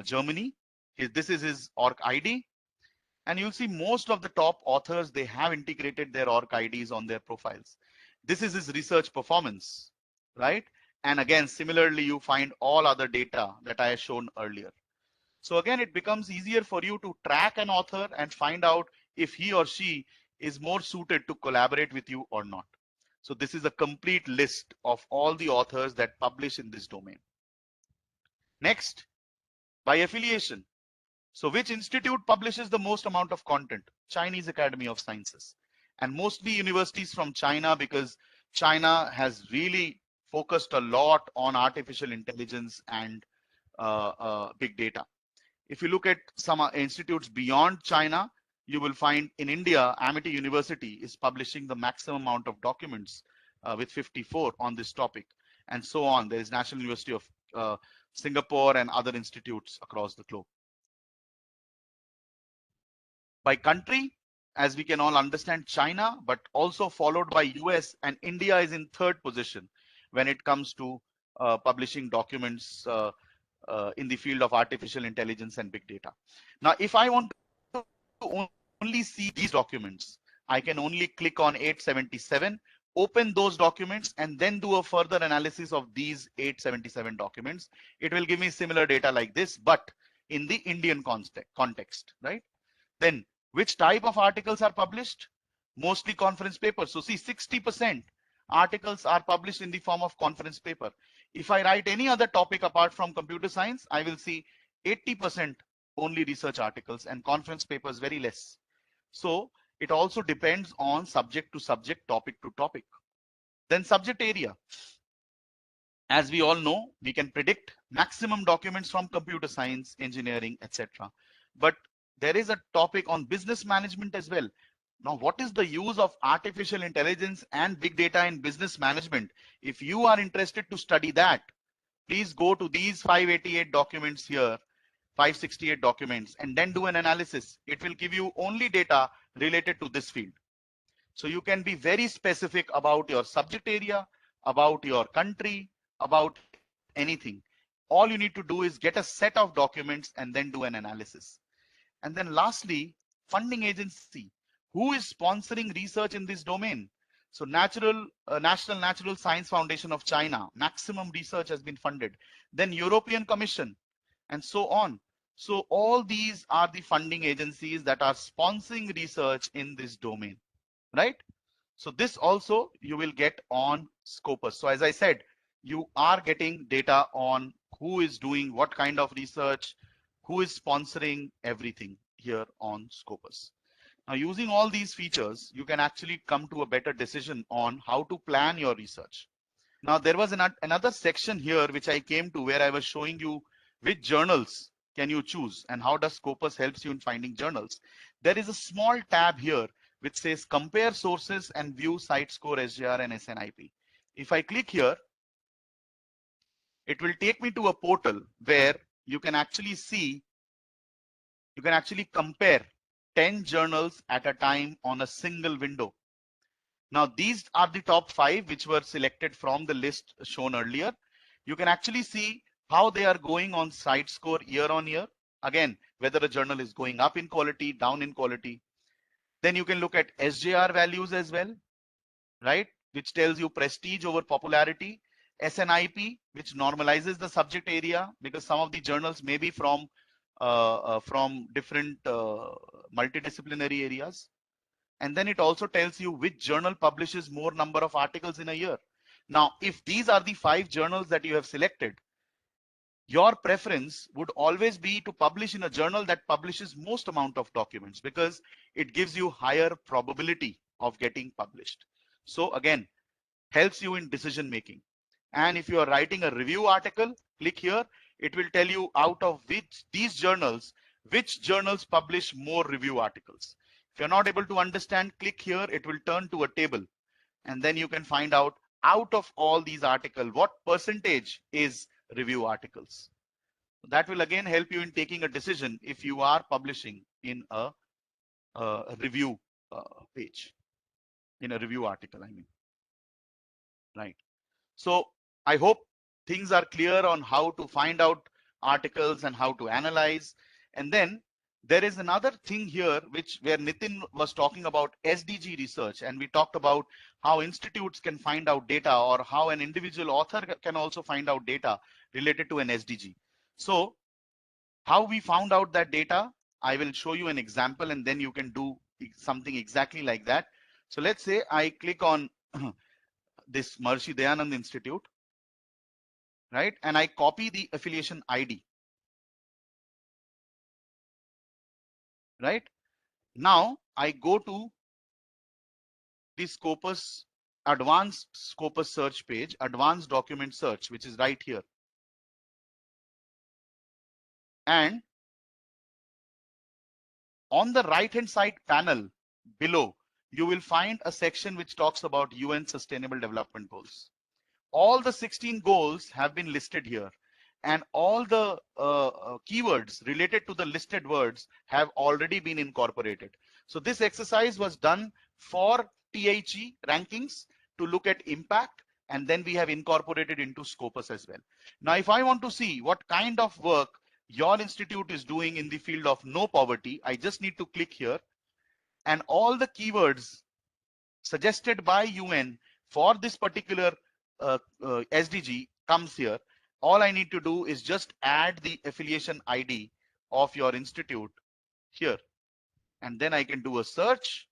Speaker 1: Germany. This is his ORC ID. And you'll see most of the top authors, they have integrated their ORC IDs on their profiles. This is his research performance, right? And again, similarly, you find all other data that I have shown earlier. So again, it becomes easier for you to track an author and find out if he or she is more suited to collaborate with you or not. So this is a complete list of all the authors that publish in this domain. Next, by affiliation. So which institute publishes the most amount of content? Chinese Academy of Sciences. And mostly universities from China, because China has really focused a lot on artificial intelligence and big data. If you look at some institutes beyond China, you will find in India, Amity University is publishing the maximum amount of documents with 54 on this topic, and so on. There is National University of Singapore and other institutes across the globe. By country, as we can all understand, China, but also followed by US, and India is in third position when it comes to publishing documents in the field of artificial intelligence and big data. Now, if I want to only see these documents, I can only click on 877, open those documents, and then do a further analysis of these 877 documents. It will give me similar data like this, but in the Indian context, right? Then which type of articles are published? Mostly conference papers. So see, 60% articles are published in the form of conference paper. If I write any other topic apart from computer science, I will see 80% only research articles and conference papers very less. So it also depends on subject to subject, topic to topic. Then subject area. As we all know, we can predict maximum documents from computer science, engineering, etc. But there is a topic on business management as well. Now, what is the use of artificial intelligence and big data in business management? If you are interested to study that, please go to these 588 documents here, 568 documents, and then do an analysis. It will give you only data related to this field. So you can be very specific about your subject area, about your country, about anything. All you need to do is get a set of documents and then do an analysis. And then lastly, funding agency. Who is sponsoring research in this domain? So National Natural Science Foundation of China, maximum research has been funded. Then European Commission, and so on. So all these are the funding agencies that are sponsoring research in this domain, right? So this also you will get on Scopus. So as I said, you are getting data on who is doing what kind of research, who is sponsoring everything here on Scopus. Now, using all these features, you can actually come to a better decision on how to plan your research. Now, there was another section here which I came to where I was showing you which journals can you choose and how does Scopus helps you in finding journals. There is a small tab here which says compare sources and view CiteScore, SJR and SNIP. If I click here, it will take me to a portal where you can actually see, you can actually compare 10 journals at a time on a single window. Now, these are the top 5 which were selected from the list shown earlier. You can actually see how they are going on CiteScore year on year. Again, whether a journal is going up in quality, down in quality. Then you can look at SJR values as well, right? Which tells you prestige over popularity. SNIP, which normalizes the subject area because some of the journals may be from different multidisciplinary areas. And then it also tells you which journal publishes more number of articles in a year. Now, if these are the 5 journals that you have selected, your preference would always be to publish in a journal that publishes most amount of documents because it gives you higher probability of getting published. So again, helps you in decision making. And if you are writing a review article, click here. It will tell you out of which journals publish more review articles. If you're not able to understand, click here. It will turn to a table. And then you can find out of all these articles, what percentage is review articles. That will again help you in taking a decision if you are publishing in a review page, in a review article, I mean. Right. So I hope things are clear on how to find out articles and how to analyze. And then there is another thing here where Nitin was talking about SDG research, and we talked about how institutes can find out data or how an individual author can also find out data related to an SDG. So how we found out that data, I will show you an example and then you can do something exactly like that. So let's say I click on this Maharishi Dayanand Institute, right? And I copy the affiliation ID. Right now, I go to the Scopus advanced Scopus search page, advanced document search, which is right here. And on the right hand side panel below, you will find a section which talks about UN Sustainable Development Goals. All the 16 goals have been listed here. And all the keywords related to the listed words have already been incorporated. So this exercise was done for THE rankings to look at impact, and then we have incorporated into Scopus as well. Now, if I want to see what kind of work your institute is doing in the field of no poverty, I just need to click here. and all the keywords suggested by UN for this particular SDG comes here. All I need to do is just add the affiliation ID of your institute here, and then I can do a search,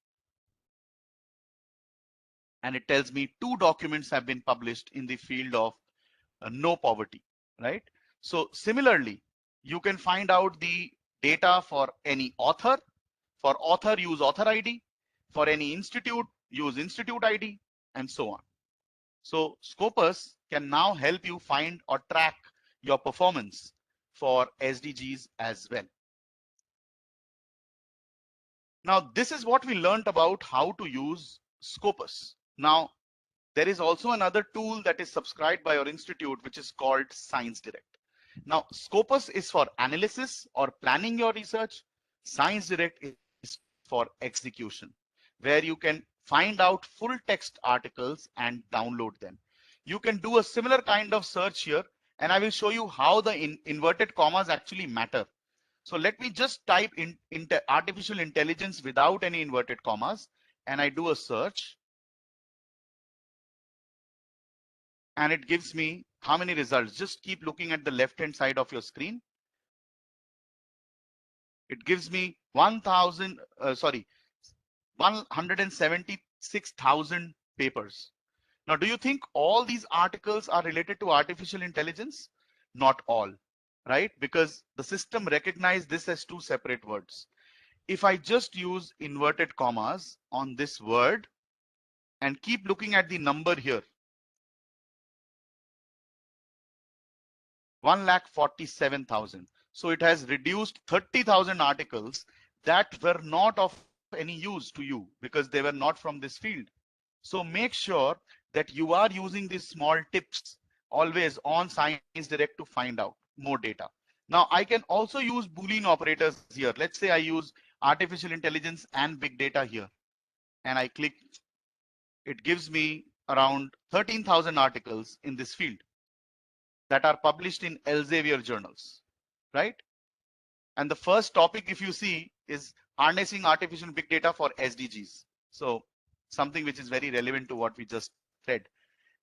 Speaker 1: and it tells me 2 documents have been published in the field of no poverty, right? So similarly, you can find out the data for any author. For author, use author ID. For any institute, use institute ID, and so on. So Scopus can now help you find or track your performance for SDGs as well. Now, this is what we learned about how to use Scopus. Now, there is also another tool that is subscribed by your institute, which is called Science Direct. Now, Scopus is for analysis or planning your research. Science Direct is for execution, where you can find out full text articles and download them. You can do a similar kind of search here, and I will show you how the inverted commas actually matter. So let me just type in artificial intelligence without any inverted commas, and I do a search. And it gives me how many results. Just keep looking at the left-hand side of your screen. It gives me 176,000 papers. Now, do you think all these articles are related to artificial intelligence? Not all, right? Because the system recognized this as 2 separate words. If I just use inverted commas on this word and keep looking at the number here, 1,47,000. So it has reduced 30,000 articles that were not of any use to you because they were not from this field. So make sure that you are using these small tips always on Science Direct to find out more data. Now I can also use Boolean operators here. Let's say I use artificial intelligence and big data here, and I click. It gives me around 13,000 articles in this field that are published in Elsevier journals, right? And the first topic, if you see, is harnessing artificial big data for SDGs. So something which is very relevant to what we just read.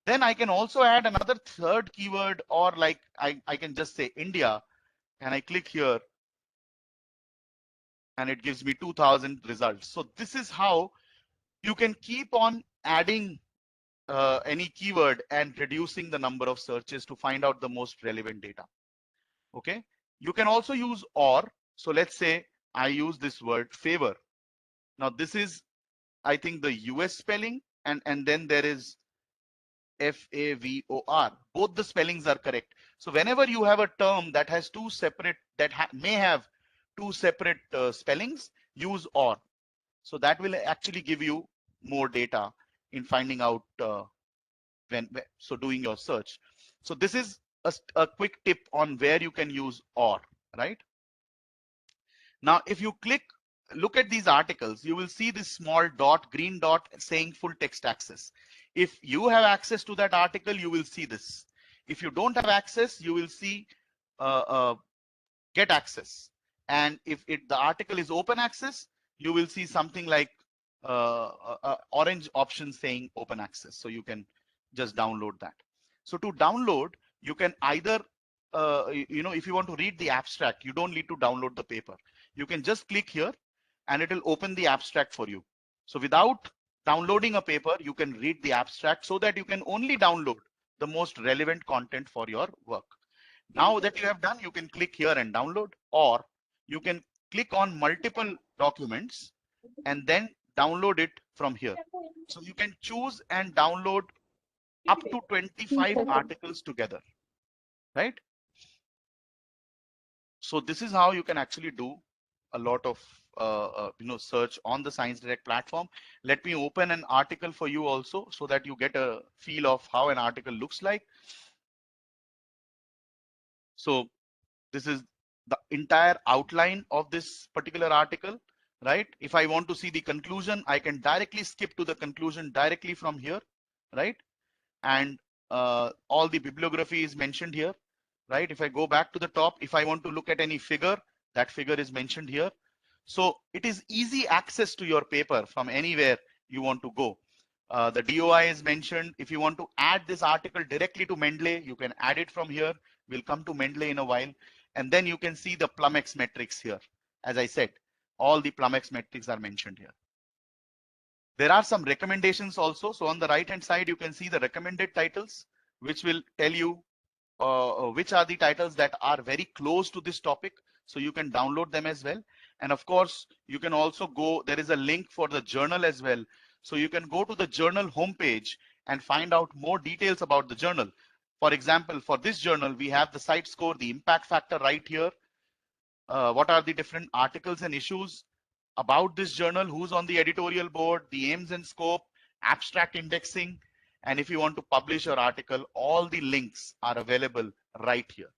Speaker 1: Then I can also add another third keyword, or like I can just say India, and I click here, and it gives me 2,000 results. So this is how you can keep on adding any keyword and reducing the number of searches to find out the most relevant data. Okay, you can also use or. So let's say I use this word favor. Now this is, I think, the US spelling, and then there is FAVOR. Both the spellings are correct. So whenever you have a term that has 2 separate, that may have 2 separate spellings, use or. So that will actually give you more data in finding out so doing your search. So this is a quick tip on where you can use or, right? Now, if you look at these articles, you will see this small dot, green dot saying full text access. If you have access to that article, you will see this. If you don't have access, you will see get access. And if the article is open access, you will see something like orange option saying open access. So you can just download that. So to download, you can either, if you want to read the abstract, you don't need to download the paper. You can just click here and it will open the abstract for you. So without downloading a paper, you can read the abstract so that you can only download the most relevant content for your work. Now that you have done, you can click here and download, or you can click on multiple documents and then download it from here. So you can choose and download up to 25 articles together, right? So this is how you can actually do a lot of search on the Science Direct platform. Let me open an article for you also so that you get a feel of how an article looks like. So this is the entire outline of this particular article, right? If I want to see the conclusion, I can directly skip to the conclusion directly from here, right? And all the bibliography is mentioned here, right? If I go back to the top, if I want to look at any figure, that figure is mentioned here. So it is easy access to your paper from anywhere you want to go. The DOI is mentioned. If you want to add this article directly to Mendeley, you can add it from here. We'll come to Mendeley in a while. And then you can see the Plumex metrics here. As I said, all the Plumex metrics are mentioned here. There are some recommendations also. So on the right hand side, you can see the recommended titles, which will tell you which are the titles that are very close to this topic. So you can download them as well. And of course, you can also go, there is a link for the journal as well. So you can go to the journal homepage and find out more details about the journal. For example, for this journal, we have the site score, the impact factor right here. What are the different articles and issues about this journal, who's on the editorial board, the aims and scope, abstract indexing, and if you want to publish your article, all the links are available right here.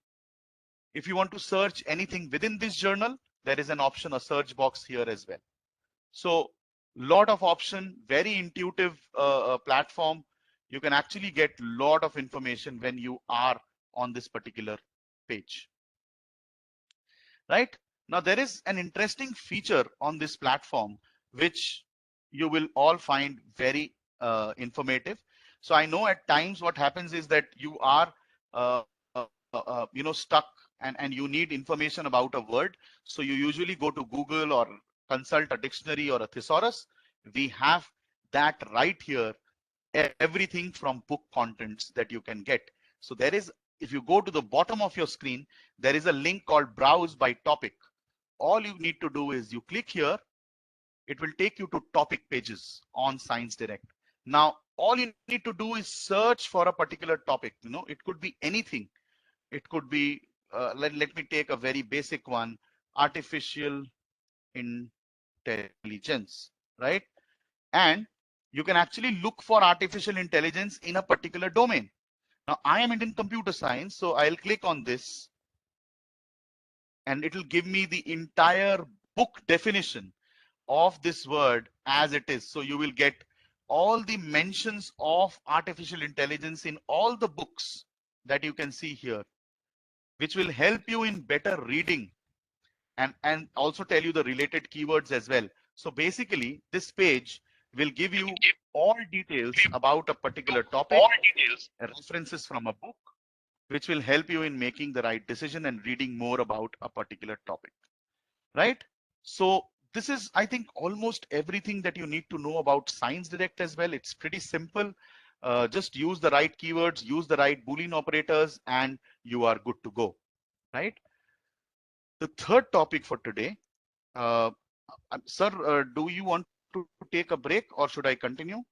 Speaker 1: If you want to search anything within this journal, there is an option, a search box here as well. So lot of option, very intuitive platform. You can actually get lot of information when you are on this particular page. Right? Now there is an interesting feature on this platform, which you will all find very informative. So I know at times what happens is that you are stuck and you need information about a word. So you usually go to Google or consult a dictionary or a thesaurus. We have that right here, everything from book contents that you can get. So there is, if you go to the bottom of your screen, there is a link called browse by topic. All you need to do is you click here. It will take you to topic pages on Science Direct. Now, all you need to do is search for a particular topic. You know, it could be anything. It could be, let me take a very basic one, artificial intelligence, right? And you can actually look for artificial intelligence in a particular domain. Now, I am in computer science, so I'll click on this and it will give me the entire book definition of this word as it is. So you will get all the mentions of artificial intelligence in all the books that you can see here, which will help you in better reading and also tell you the related keywords as well. So basically, this page will give you all details about a particular topic, references from a book, which will help you in making the right decision and reading more about a particular topic, right? So this is, I think, almost everything that you need to know about Science Direct as well. It's pretty simple. Just use the right keywords, use the right Boolean operators, and you are good to go, right? The third topic for today, sir, do you want to take a break or should I continue?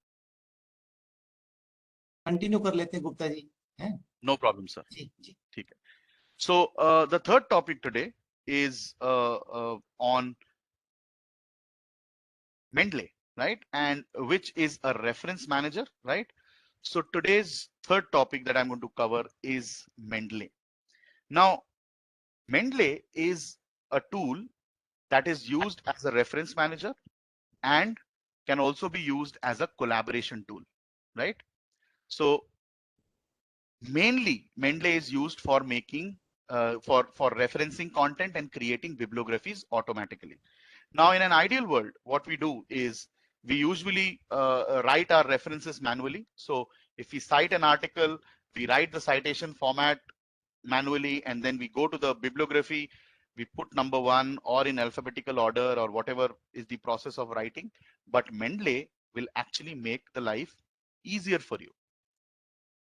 Speaker 2: Continue कर लेते हैं गुप्ता जी हैं?
Speaker 1: No problem, sir.
Speaker 2: जी जी
Speaker 1: ठीक है. So the third topic today is on Mendeley, right? And which is a reference manager, right? So today's third topic that I'm going to cover is Mendeley. Now, Mendeley is a tool that is used as a reference manager and can also be used as a collaboration tool, right? So mainly Mendeley is used for making for referencing content and creating bibliographies automatically. Now, in an ideal world, what we do is we usually write our references manually. So if we cite an article, we write the citation format manually, and then we go to the bibliography, we put number one or in alphabetical order or whatever is the process of writing. But Mendeley will actually make the life easier for you.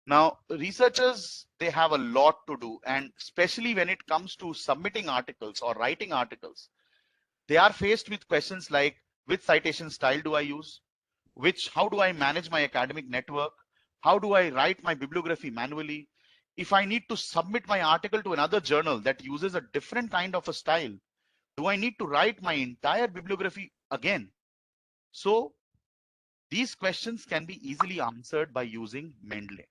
Speaker 1: Now, researchers, they have a lot to do, and especially when it comes to submitting articles or writing articles, they are faced with questions like, which citation style do I use? How do I manage my academic network? How do I write my bibliography manually? If I need to submit my article to another journal that uses a different kind of a style, do I need to write my entire bibliography again? So these questions can be easily answered by using Mendeley.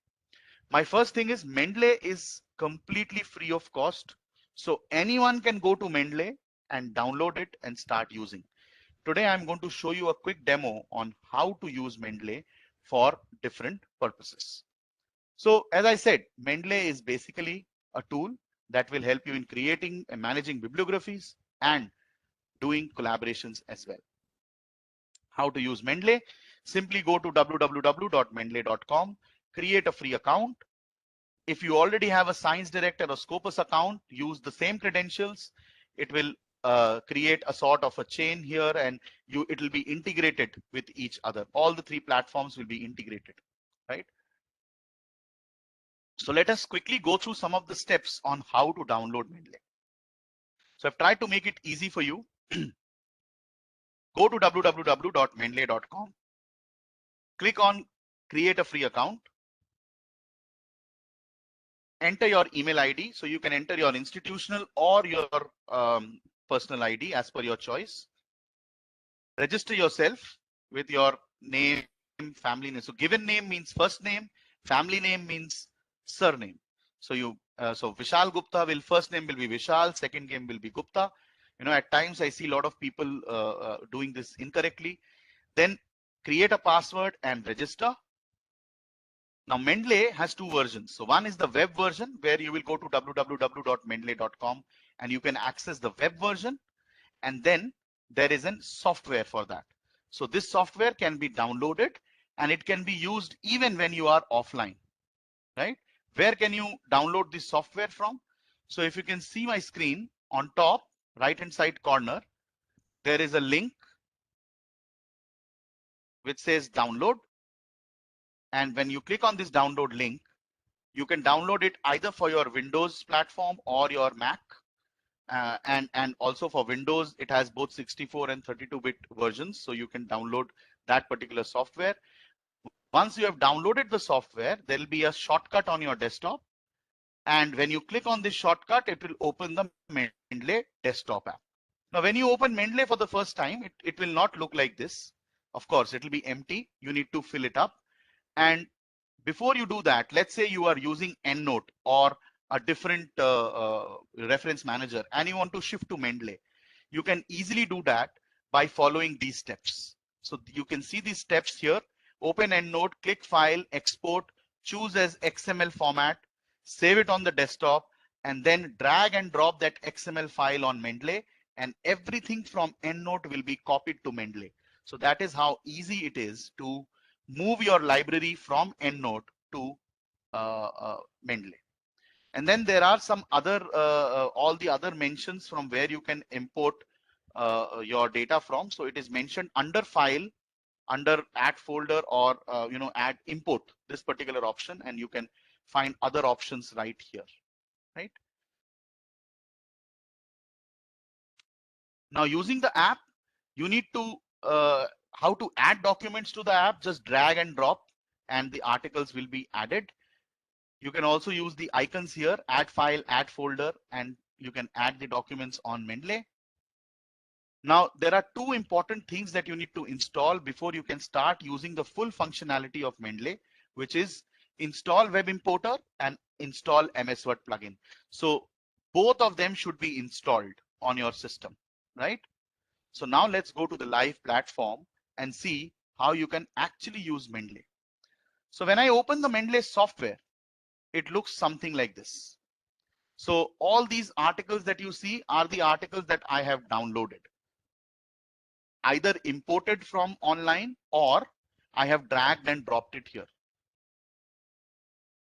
Speaker 1: My first thing is Mendeley is completely free of cost. So anyone can go to Mendeley and download it and start using. Today, I'm going to show you a quick demo on how to use Mendeley for different purposes. So as I said, Mendeley is basically a tool that will help you in creating and managing bibliographies and doing collaborations as well. How to use Mendeley? Simply go to www.mendeley.com, create a free account. If you already have a Science Director or Scopus account, use the same credentials. It will create a sort of a chain here, and it will be integrated with each other. All the three platforms will be integrated, right? So let us quickly go through some of the steps on how to download Mendeley. So I've tried to make it easy for you. Go to www.mendeley.com, click on create a free account, enter your email ID. So you can enter your institutional or your personal ID as per your choice. Register yourself with your name, family name. So given name means first name, family name means surname. So so Vishal Gupta first name will be Vishal, second name will be Gupta. You know, at times I see a lot of people doing this incorrectly. Then create a password and register. Now Mendeley has two versions. So one is the web version, where you will go to www.mendeley.com and you can access the web version, and then there is a software for that. So this software can be downloaded and it can be used even when you are offline, right? Where can you download this software from? So if you can see my screen, on top right hand side corner, there is a link which says download. And when you click on this download link, you can download it either for your Windows platform or your Mac. And also for Windows, it has both 64 and 32-bit versions. So you can download that particular software. Once you have downloaded the software, there will be a shortcut on your desktop. And when you click on this shortcut, it will open the Mendeley desktop app. Now, when you open Mendeley for the first time, it will not look like this. Of course, it will be empty. You need to fill it up. And before you do that, let's say you are using EndNote or a different reference manager and you want to shift to Mendeley. You can easily do that by following these steps. So you can see these steps here. Open EndNote, click File, Export, choose as XML format, save it on the desktop, and then drag and drop that XML file on Mendeley, and everything from EndNote will be copied to Mendeley. So that is how easy it is to move your library from EndNote to Mendeley. And then there are some other, all the other mentions from where you can import your data from. So it is mentioned under File, under Add Folder, or Add Import, this particular option, and you can find other options right here, right? Now using the app, you need to how to add documents to the app. Just drag and drop and the articles will be added. You can also use the icons here, add file, add folder, and you can add the documents on Mendeley. Now there are two important things that you need to install before you can start using the full functionality of Mendeley, which is install Web Importer and install MS Word plugin. So both of them should be installed on your system, right? So now let's go to the live platform and see how you can actually use Mendeley. So when I open the Mendeley software, it looks something like this. So all these articles that you see are the articles that I have downloaded, either imported from online or I have dragged and dropped it here.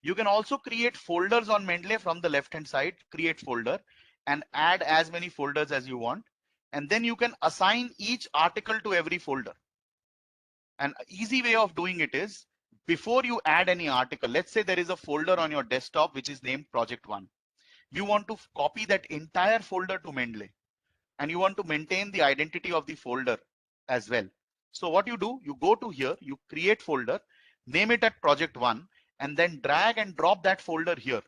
Speaker 1: You can also create folders on Mendeley from the left hand side, create folder, and add as many folders as you want. And then you can assign each article to every folder. An easy way of doing it is, before you add any article, let's say there is a folder on your desktop which is named Project 1. You want to copy that entire folder to Mendeley, and you want to maintain the identity of the folder as well. So what you do, you go to here, you create folder, name it at Project 1, and then drag and drop that folder here.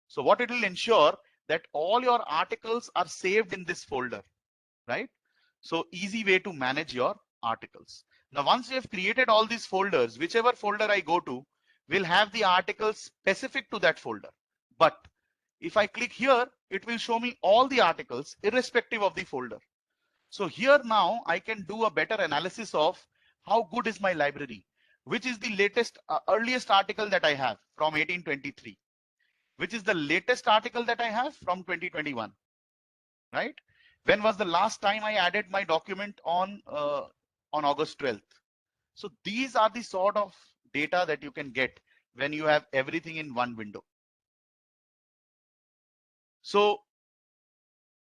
Speaker 1: So what it will ensure that all your articles are saved in this folder, right? So easy way to manage your articles. Now, once you have created all these folders, whichever folder I go to will have the articles specific to that folder. But if I click here, it will show me all the articles irrespective of the folder. So here now I can do a better analysis of how good is my library, which is the latest, earliest article that I have from 1823, which is the latest article that I have from 2021, right? When was the last time I added my document on August 12th? So these are the sort of data that you can get when you have everything in one window. So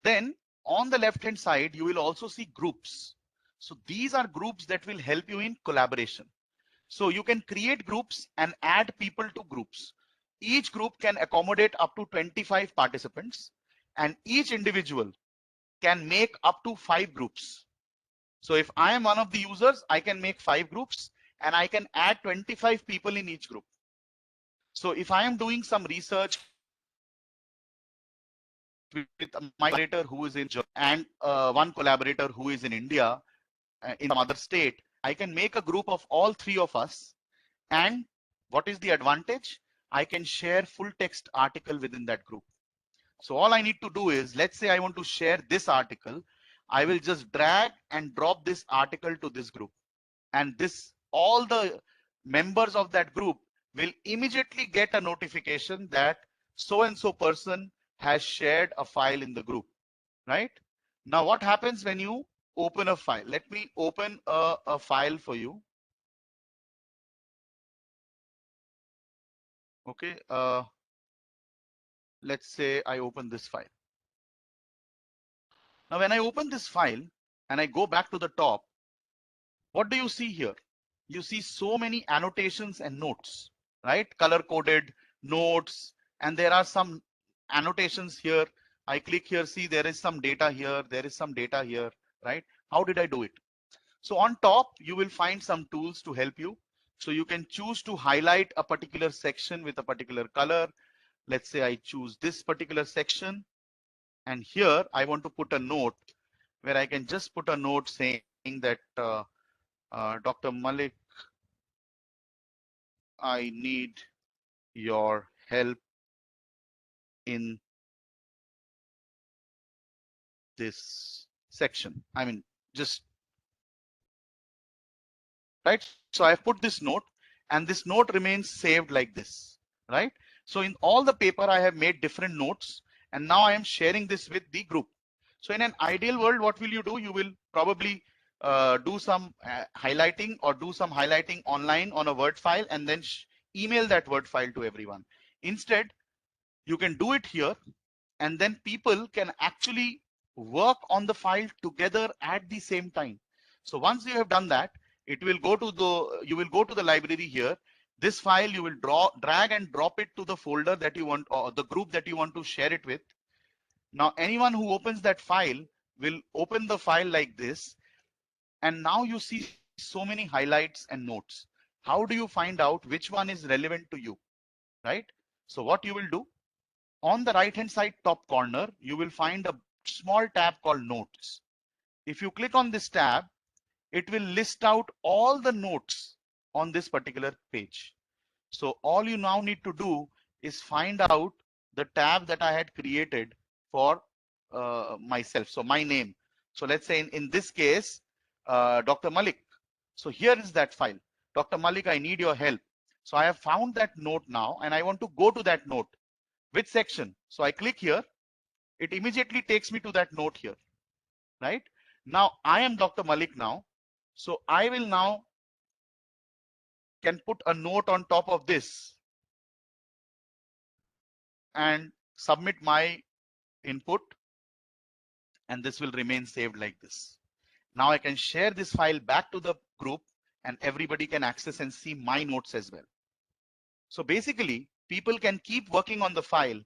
Speaker 1: then on the left hand side, you will also see groups. So these are groups that will help you in collaboration. So you can create groups and add people to groups. Each group can accommodate up to 25 participants, and each individual can make up to 5 groups. So if I am one of the users, I can make 5 groups and I can add 25 people in each group. So if I am doing some research with my collaborator who is in Germany and one collaborator who is in India, in some other state, I can make a group of all 3 of us. And what is the advantage? I can share full text article within that group. So all I need to do is, let's say I want to share this article, I will just drag and drop this article to this group. And this, all the members of that group will immediately get a notification that so and so person has shared a file in the group, right? Now what happens when you open a file? Let me open a file for you. Okay, let's say I open this file. Now when I open this file and I go back to the top, what do you see here? You see so many annotations and notes, right? Color coded notes, and there are some annotations here. I click here, see there is some data here, there is some data here, right? How did I do it? So on top, you will find some tools to help you. So you can choose to highlight a particular section with a particular color. Let's say I choose this particular section, and here I want to put a note where I can just put a note saying that Dr. Malik, I need your help in this section. I mean, just right. So I've put this note and this note remains saved like this, right? So in all the paper, I have made different notes and now I am sharing this with the group. So in an ideal world, what will you do? You will probably do some highlighting or do some highlighting online on a Word file and then email that Word file to everyone. Instead, you can do it here and then people can actually work on the file together at the same time. So once you have done that, it will go to you will go to the library here. This file you will drag and drop it to the folder that you want or the group that you want to share it with. Now anyone who opens that file will open the file like this, and now you see so many highlights and notes. How do you find out which one is relevant to you, right? So what you will do, on the right hand side top corner, you will find a small tab called notes. If you click on this tab, it will list out all the notes on this particular page. So all you now need to do is find out the tab that I had created for myself. So my name. So let's say in this case, Dr. Malik. So here is that file. Dr. Malik, I need your help. So I have found that note now and I want to go to that note. Which section? So I click here. It immediately takes me to that note here, right? Now I am Dr. Malik now. So I will now can put a note on top of this and submit my input, and this will remain saved like this. Now I can share this file back to the group and everybody can access and see my notes as well. So basically, people can keep working on the file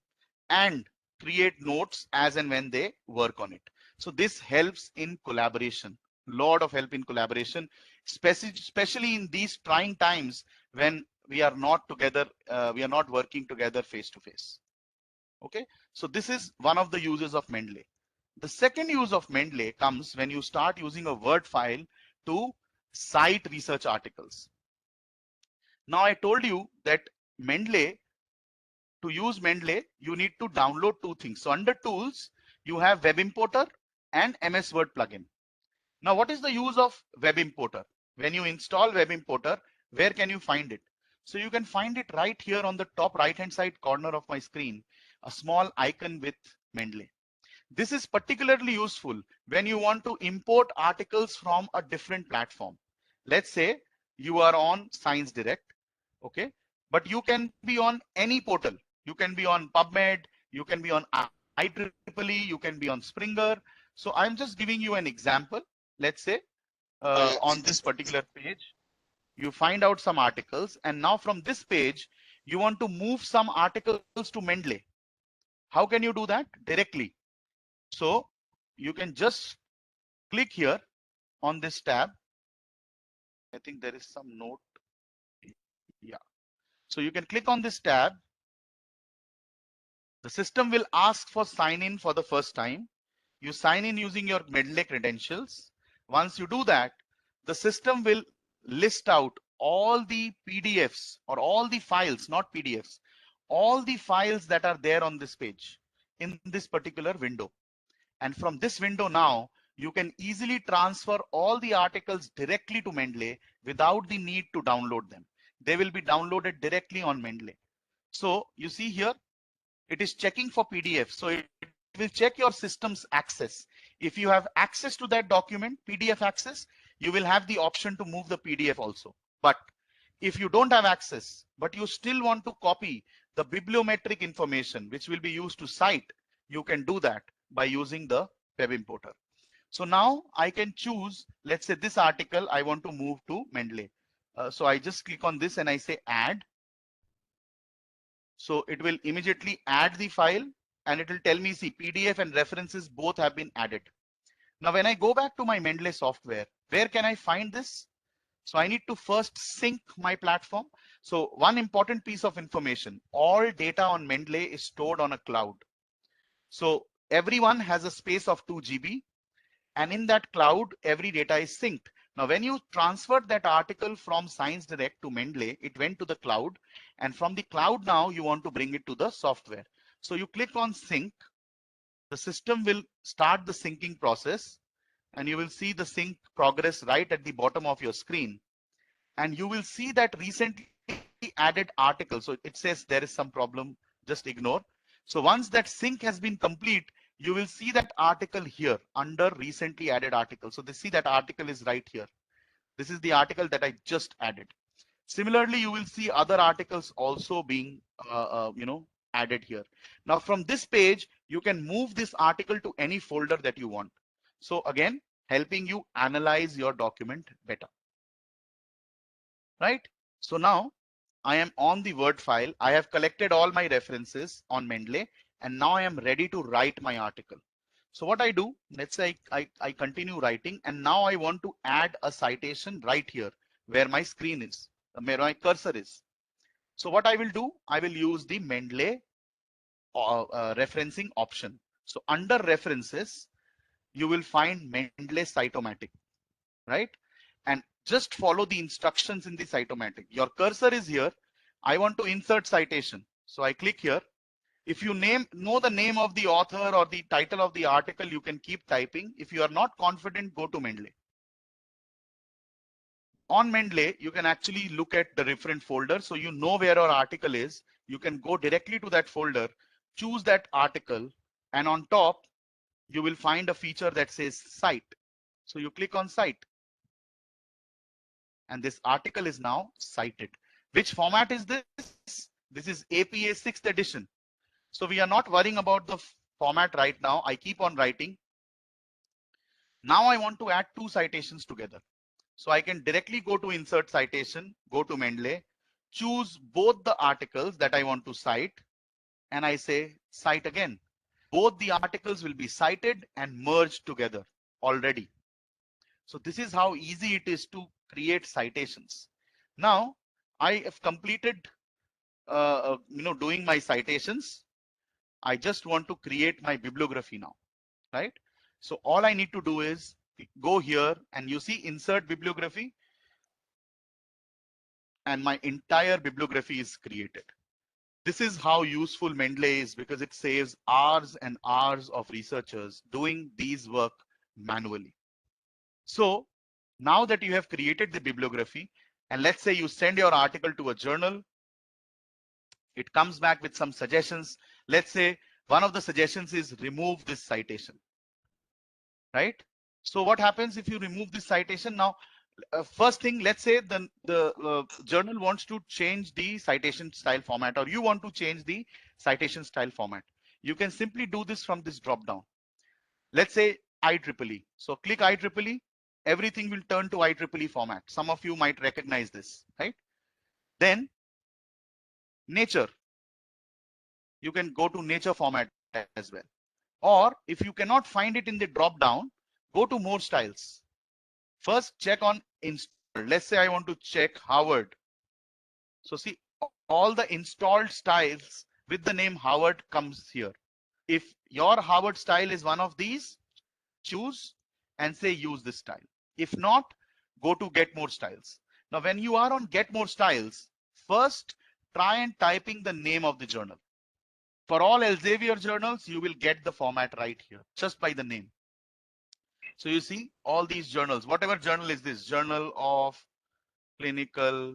Speaker 1: and create notes as and when they work on it. So this helps in collaboration, lot of help in collaboration, especially in these trying times when we are not together, we are not working together face to face. Okay, so this is one of the uses of Mendeley. The second use of Mendeley comes when you start using a Word file to cite research articles. Now I told you that Mendeley, to use Mendeley, you need to download 2 things. So under tools, you have Web Importer and MS Word plugin. Now what is the use of Web Importer? When you install Web Importer, where can you find it? So you can find it right here on the top right hand side corner of my screen, a small icon with Mendeley. This is particularly useful when you want to import articles from a different platform. Let's say you are on Science Direct, okay? But you can be on any portal. You can be on PubMed, you can be on IEEE, you can be on Springer. So I'm just giving you an example. Let's say on this particular page, you find out some articles, and now from this page, you want to move some articles to Mendeley. How can you do that? Directly. So you can just click here on this tab. I think there is some note. Yeah. So you can click on this tab. The system will ask for sign in for the first time. You sign in using your Mendeley credentials. Once you do that, the system will list out all the PDFs or all the files, not PDFs, all the files that are there on this page in this particular window. And from this window now, you can easily transfer all the articles directly to Mendeley without the need to download them. They will be downloaded directly on Mendeley. So you see here, it is checking for PDF. So it will check your system's access. If you have access to that document, PDF access, you will have the option to move the PDF also. But if you don't have access, but you still want to copy the bibliometric information, which will be used to cite, you can do that by using the web importer. So now I can choose, let's say this article, I want to move to Mendeley. So I just click on this and I say add. So it will immediately add the file and it will tell me, see, PDF and references both have been added. Now, when I go back to my Mendeley software, where can I find this? So I need to first sync my platform. So one important piece of information, all data on Mendeley is stored on a cloud. So everyone has a space of 2 GB, and in that cloud, every data is synced. Now, when you transferred that article from Science Direct to Mendeley, it went to the cloud, and from the cloud now you want to bring it to the software. So you click on sync, the system will start the syncing process, and you will see the sync progress right at the bottom of your screen. And you will see that recently added article. So it says there is some problem, just ignore. So once that sync has been complete, you will see that article here under recently added article. So they see that article is right here. This is the article that I just added. Similarly, you will see other articles also being added here. Now from this page, you can move this article to any folder that you want. So again, helping you analyze your document better. Right? So now I am on the Word file. I have collected all my references on Mendeley, and now I am ready to write my article. So what I do, let's say I continue writing, and now I want to add a citation right here where my screen is, where my cursor is. So what I will do, I will use the Mendeley referencing option. So under references, you will find Mendeley Cite-O-Matic, right? And just follow the instructions in the Cite-O-Matic. Your cursor is here. I want to insert citation. So I click here. If you know the name of the author or the title of the article, you can keep typing. If you are not confident, go to Mendeley. On Mendeley, you can actually look at the different folders. So you know where your article is. You can go directly to that folder, choose that article, and on top, you will find a feature that says cite. So you click on cite. And this article is now cited. Which format is this? This is APA 6th edition. So we are not worrying about the format right now. I keep on writing. Now I want to add two citations together. So I can directly go to insert citation, go to Mendeley, choose both the articles that I want to cite, and I say cite again. Both the articles will be cited and merged together already. So this is how easy it is to create citations. Now I have completed doing my citations. I just want to create my bibliography now, right? So all I need to do is go here and you see insert bibliography, and my entire bibliography is created. This is how useful Mendeley is, because it saves hours and hours of researchers doing these work manually. So now that you have created the bibliography, and let's say you send your article to a journal, it comes back with some suggestions. Let's say one of the suggestions is remove this citation, right? So what happens if you remove this citation? Now, first thing, let's say the journal wants to change the citation style format, or you want to change the citation style format. You can simply do this from this drop down. Let's say IEEE. So click IEEE, everything will turn to IEEE format. Some of you might recognize this, right? Then nature, you can go to nature format as well. Or if you cannot find it in the drop down, go to more styles. First check on install. Let's say I want to check Harvard. So see, all the installed styles with the name Harvard comes here. If your Harvard style is one of these, choose and say use this style. If not, go to get more styles. Now, when you are on get more styles, first try and typing the name of the journal. For all Elsevier journals, you will get the format right here, just by the name. So you see all these journals, whatever journal is this, Journal of Clinical.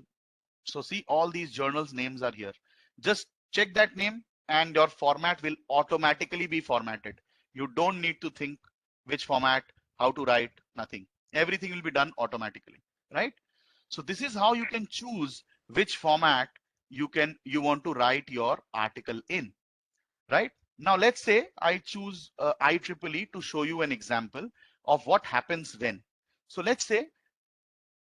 Speaker 1: So see all these journals names are here. Just check that name and your format will automatically be formatted. You don't need to think which format, how to write, nothing. Everything will be done automatically, right? So this is how you can choose which format you want to write your article in, right? Now let's say I choose IEEE to show you an example of what happens when. So let's say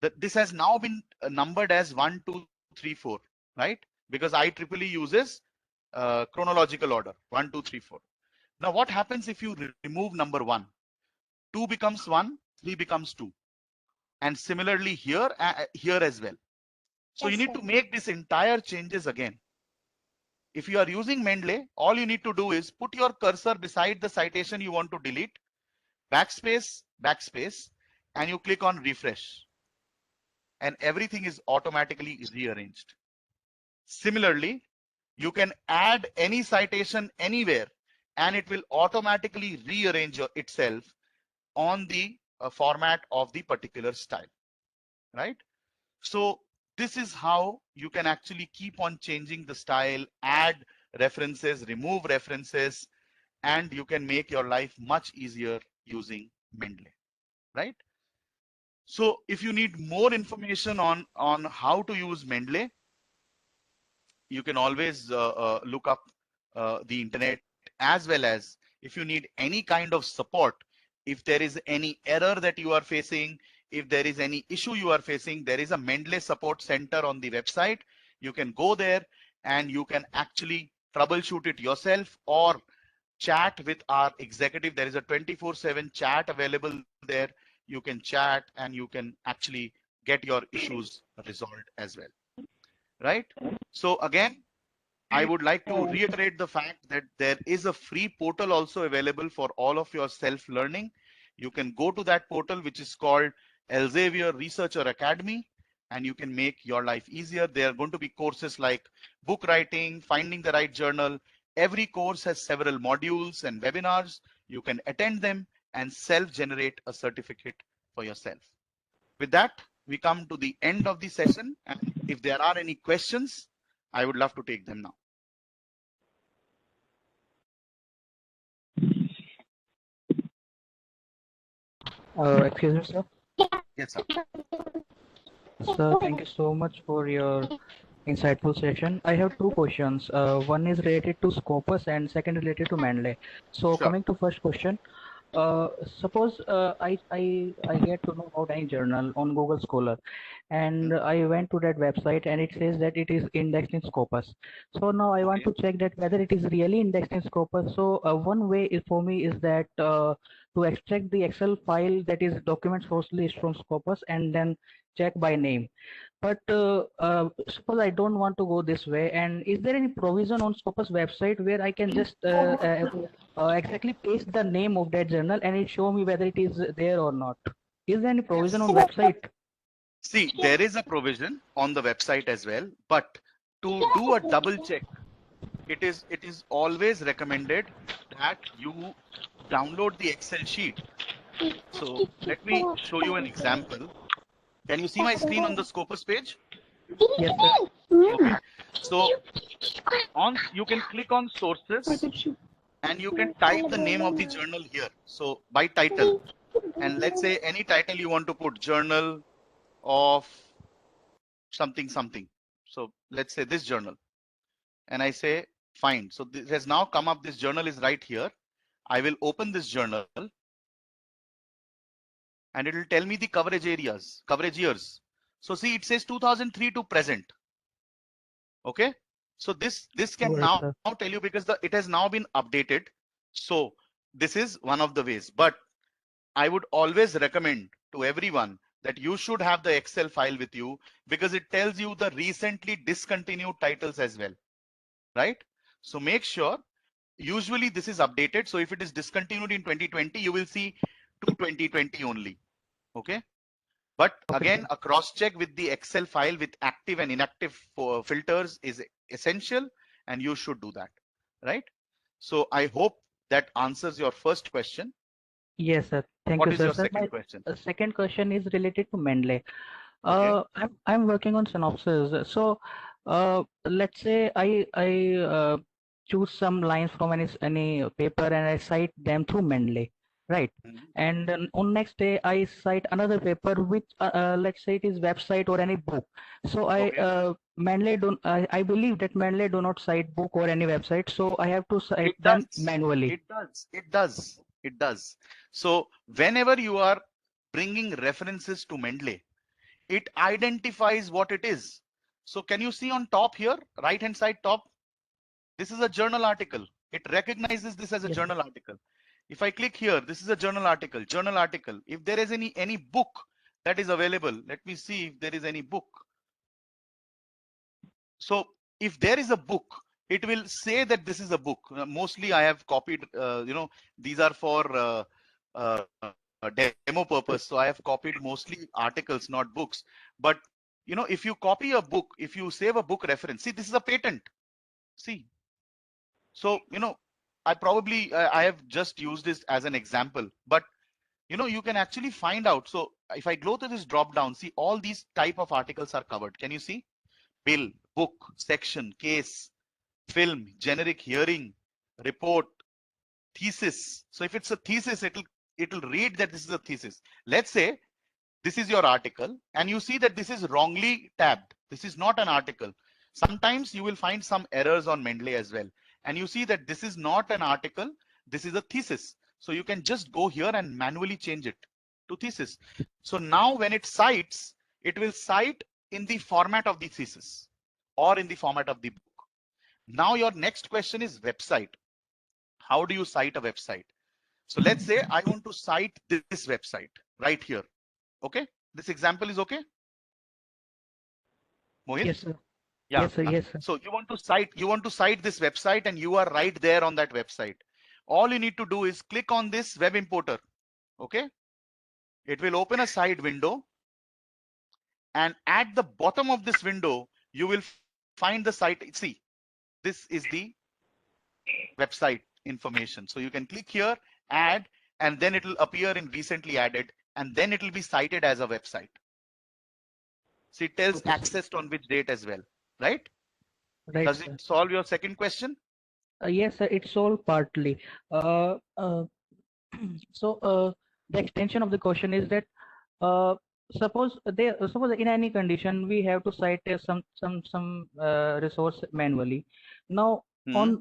Speaker 1: that this has now been numbered as 1, 2, 3, 4, right? Because IEEE uses chronological order, 1, 2, 3, 4. Now what happens if you remove number 1? 2 becomes 1, 3 becomes 2. And similarly here, here as well. So you need to make this entire changes again. If you are using Mendeley, all you need to do is put your cursor beside the citation you want to delete, backspace, backspace, and you click on refresh. And everything is automatically rearranged. Similarly, you can add any citation anywhere and it will automatically rearrange itself on the format of the particular style, right? So this is how you can actually keep on changing the style, add references, remove references, and you can make your life much easier using Mendeley, right? So if you need more information on how to use Mendeley, you can always look up the internet, as well as if you need any kind of support, if there is any error that you are facing, if there is any issue you are facing, there is a Mendeley support center on the website. You can go there and you can actually troubleshoot it yourself or chat with our executive. There is a 24/7 chat available there. You can chat and you can actually get your issues resolved as well, right? So again, I would like to reiterate the fact that there is a free portal also available for all of your self-learning. You can go to that portal, which is called Elsevier Researcher Academy, and you can make your life easier. There are going to be courses like book writing, finding the right journal. Every course has several modules and webinars. You can attend them and self-generate a certificate for yourself. With that, we come to the end of the session. And if there are any questions, I would love to take them now.
Speaker 3: Excuse me, sir.
Speaker 1: Yes, sir.
Speaker 3: Sir, thank you so much for your insightful session. I have two questions. One is related to Scopus and second related to Mendeley. So
Speaker 1: Sure.
Speaker 3: coming to first question, suppose I get to know about any journal on Google Scholar, and I went to that website and it says that it is indexed in Scopus. So now I want to check that whether it is really indexed in Scopus. So one way is for me is that to extract the Excel file that is document source list from Scopus and then check by name. But suppose I don't want to go this way, and is there any provision on Scopus website where I can just exactly paste the name of that journal and it show me whether it is there or not? Is there any provision on website?
Speaker 1: See, there is a provision on the website as well, but to do a double check, it is always recommended that you download the Excel sheet. So let me show you an example. Can you see my screen on the Scopus page?
Speaker 3: Yes, sir.
Speaker 1: Okay. So you can click on sources and you can type the name of the journal here. So by title, and let's say any title you want to put, journal of something something. So let's say this journal, and I say fine. So this has now come up. This journal is right here. I will open this journal and it will tell me the coverage areas, coverage years. So see, it says 2003 to present. Okay. So this can
Speaker 3: Right,
Speaker 1: now
Speaker 3: sir.
Speaker 1: tell you because it has now been updated. So this is one of the ways, but I would always recommend to everyone that you should have the Excel file with you because it tells you the recently discontinued titles as well, right? So make sure, usually this is updated. So if it is discontinued in 2020, you will see to 2020 only. Okay. But
Speaker 3: Okay,
Speaker 1: again,
Speaker 3: sir.
Speaker 1: a cross check with the Excel file with active and inactive filters is essential, and you should do that, right? So I hope that answers your first question.
Speaker 3: Yes, sir. Thank
Speaker 1: What
Speaker 3: you,
Speaker 1: is
Speaker 3: sir.
Speaker 1: your
Speaker 3: Sir,
Speaker 1: second
Speaker 3: my
Speaker 1: question?
Speaker 3: second question is related to Mendeley.
Speaker 1: Okay.
Speaker 3: I'm working on synopsis. So, let's say I choose some lines from any paper and I cite them through Mendeley, right?
Speaker 1: Mhm.
Speaker 3: And then on next day I cite another paper which let's say it is website or any book. So
Speaker 1: Okay.
Speaker 3: Mendeley don't I believe that Mendeley do not cite book or any website. So I have to cite
Speaker 1: It
Speaker 3: them
Speaker 1: does.
Speaker 3: manually.
Speaker 1: It does. It does. It does. So whenever you are bringing references to Mendeley, it identifies what it is. So can you see on top here, right hand side top? This is a journal article. It recognizes this as a
Speaker 3: Yes, sir.
Speaker 1: journal article. If I click here, this is a journal article, journal article. If there is any book that is available, let me see if there is any book. So if there is a book, it will say that this is a book. Mostly I have copied, these are for demo purpose. So I have copied mostly articles, not books. But if you copy a book, if you save a book reference, see, this is a patent. See, so I have just used this as an example, but you can actually find out. So if I go to this drop down, see, all these type of articles are covered. Can you see? Bill, book, section, case, film, generic, hearing, report, thesis. So if it's a thesis, it'll read that this is a thesis. Let's say this is your article and you see that this is wrongly tabbed. This is not an article. Sometimes you will find some errors on Mendeley as well. And you see that this is not an article, this is a thesis. So you can just go here and manually change it to thesis. So now when it cites, it will cite in the format of the thesis or in the format of the book. Now your next question is website. How do you cite a website? So let's say I want to cite this website right here. Okay, this example is okay, Mohit?
Speaker 3: Yes, sir.
Speaker 1: Yeah.
Speaker 3: Yes, sir. Yes, sir.
Speaker 1: So you want to cite this website and you are right there on that website. All you need to do is click on this web importer. Okay, it will open a side window, and at the bottom of this window you will find the site. See, this is the website information. So you can click here, add, and then it will appear in recently added, and then it will be cited as a website. So it tells
Speaker 3: Okay, sir.
Speaker 1: accessed on which date as well, right?
Speaker 3: Right,
Speaker 1: Does it
Speaker 3: sir.
Speaker 1: solve your second question?
Speaker 3: Yes, sir. It's all partly. Uh, uh, so the extension of the question is that uh, suppose in any condition we have to cite some resource manually. Now
Speaker 1: Hmm.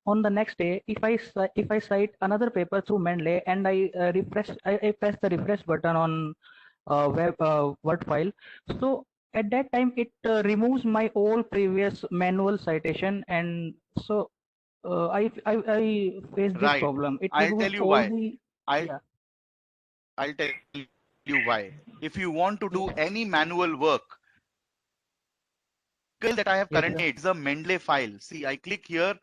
Speaker 3: on the next day, if I cite another paper through Mendeley and I press the refresh button on Word file, so at that time it removes my all previous manual citation, and so I face this
Speaker 1: Right.
Speaker 3: problem. It
Speaker 1: I'll
Speaker 3: removes
Speaker 1: tell you
Speaker 3: all
Speaker 1: why.
Speaker 3: the,
Speaker 1: I
Speaker 3: yeah.
Speaker 1: I'll tell you why. If you want to do
Speaker 3: Yes,
Speaker 1: any manual work, that I have
Speaker 3: yes, sir.
Speaker 1: currently, it's a Mendeley file. See, I click here.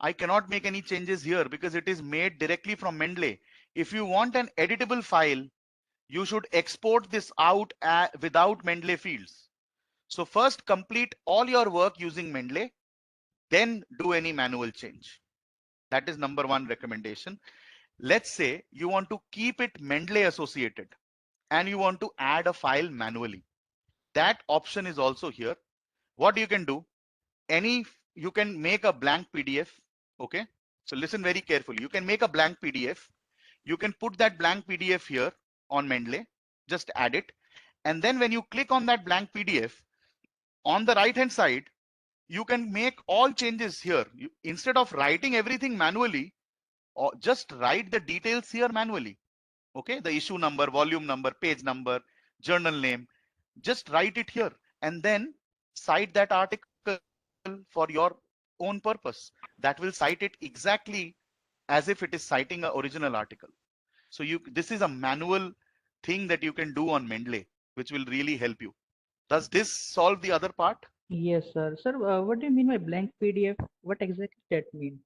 Speaker 1: I cannot make any changes here because it is made directly from Mendeley. If you want an editable file, you should export this out without Mendeley fields. So first complete all your work using Mendeley, then do any manual change. That is number one recommendation. Let's say you want to keep it Mendeley associated and you want to add a file manually. That option is also here. What you can do, you can make a blank PDF. Okay. So listen very carefully. You can make a blank PDF. You can put that blank PDF here on Mendeley, just add it. And then when you click on that blank PDF, on the right hand side, you can make all changes here. Instead of writing everything manually, or just write the details here manually. Okay, the issue number, volume number, page number, journal name, just write it here and then cite that article for your own purpose. That will cite it exactly as if it is citing an original article. So this is a manual thing that you can do on Mendeley, which will really help you. Does this solve the other part?
Speaker 3: Yes, sir. Sir, what do you mean by blank PDF? What exactly that mean?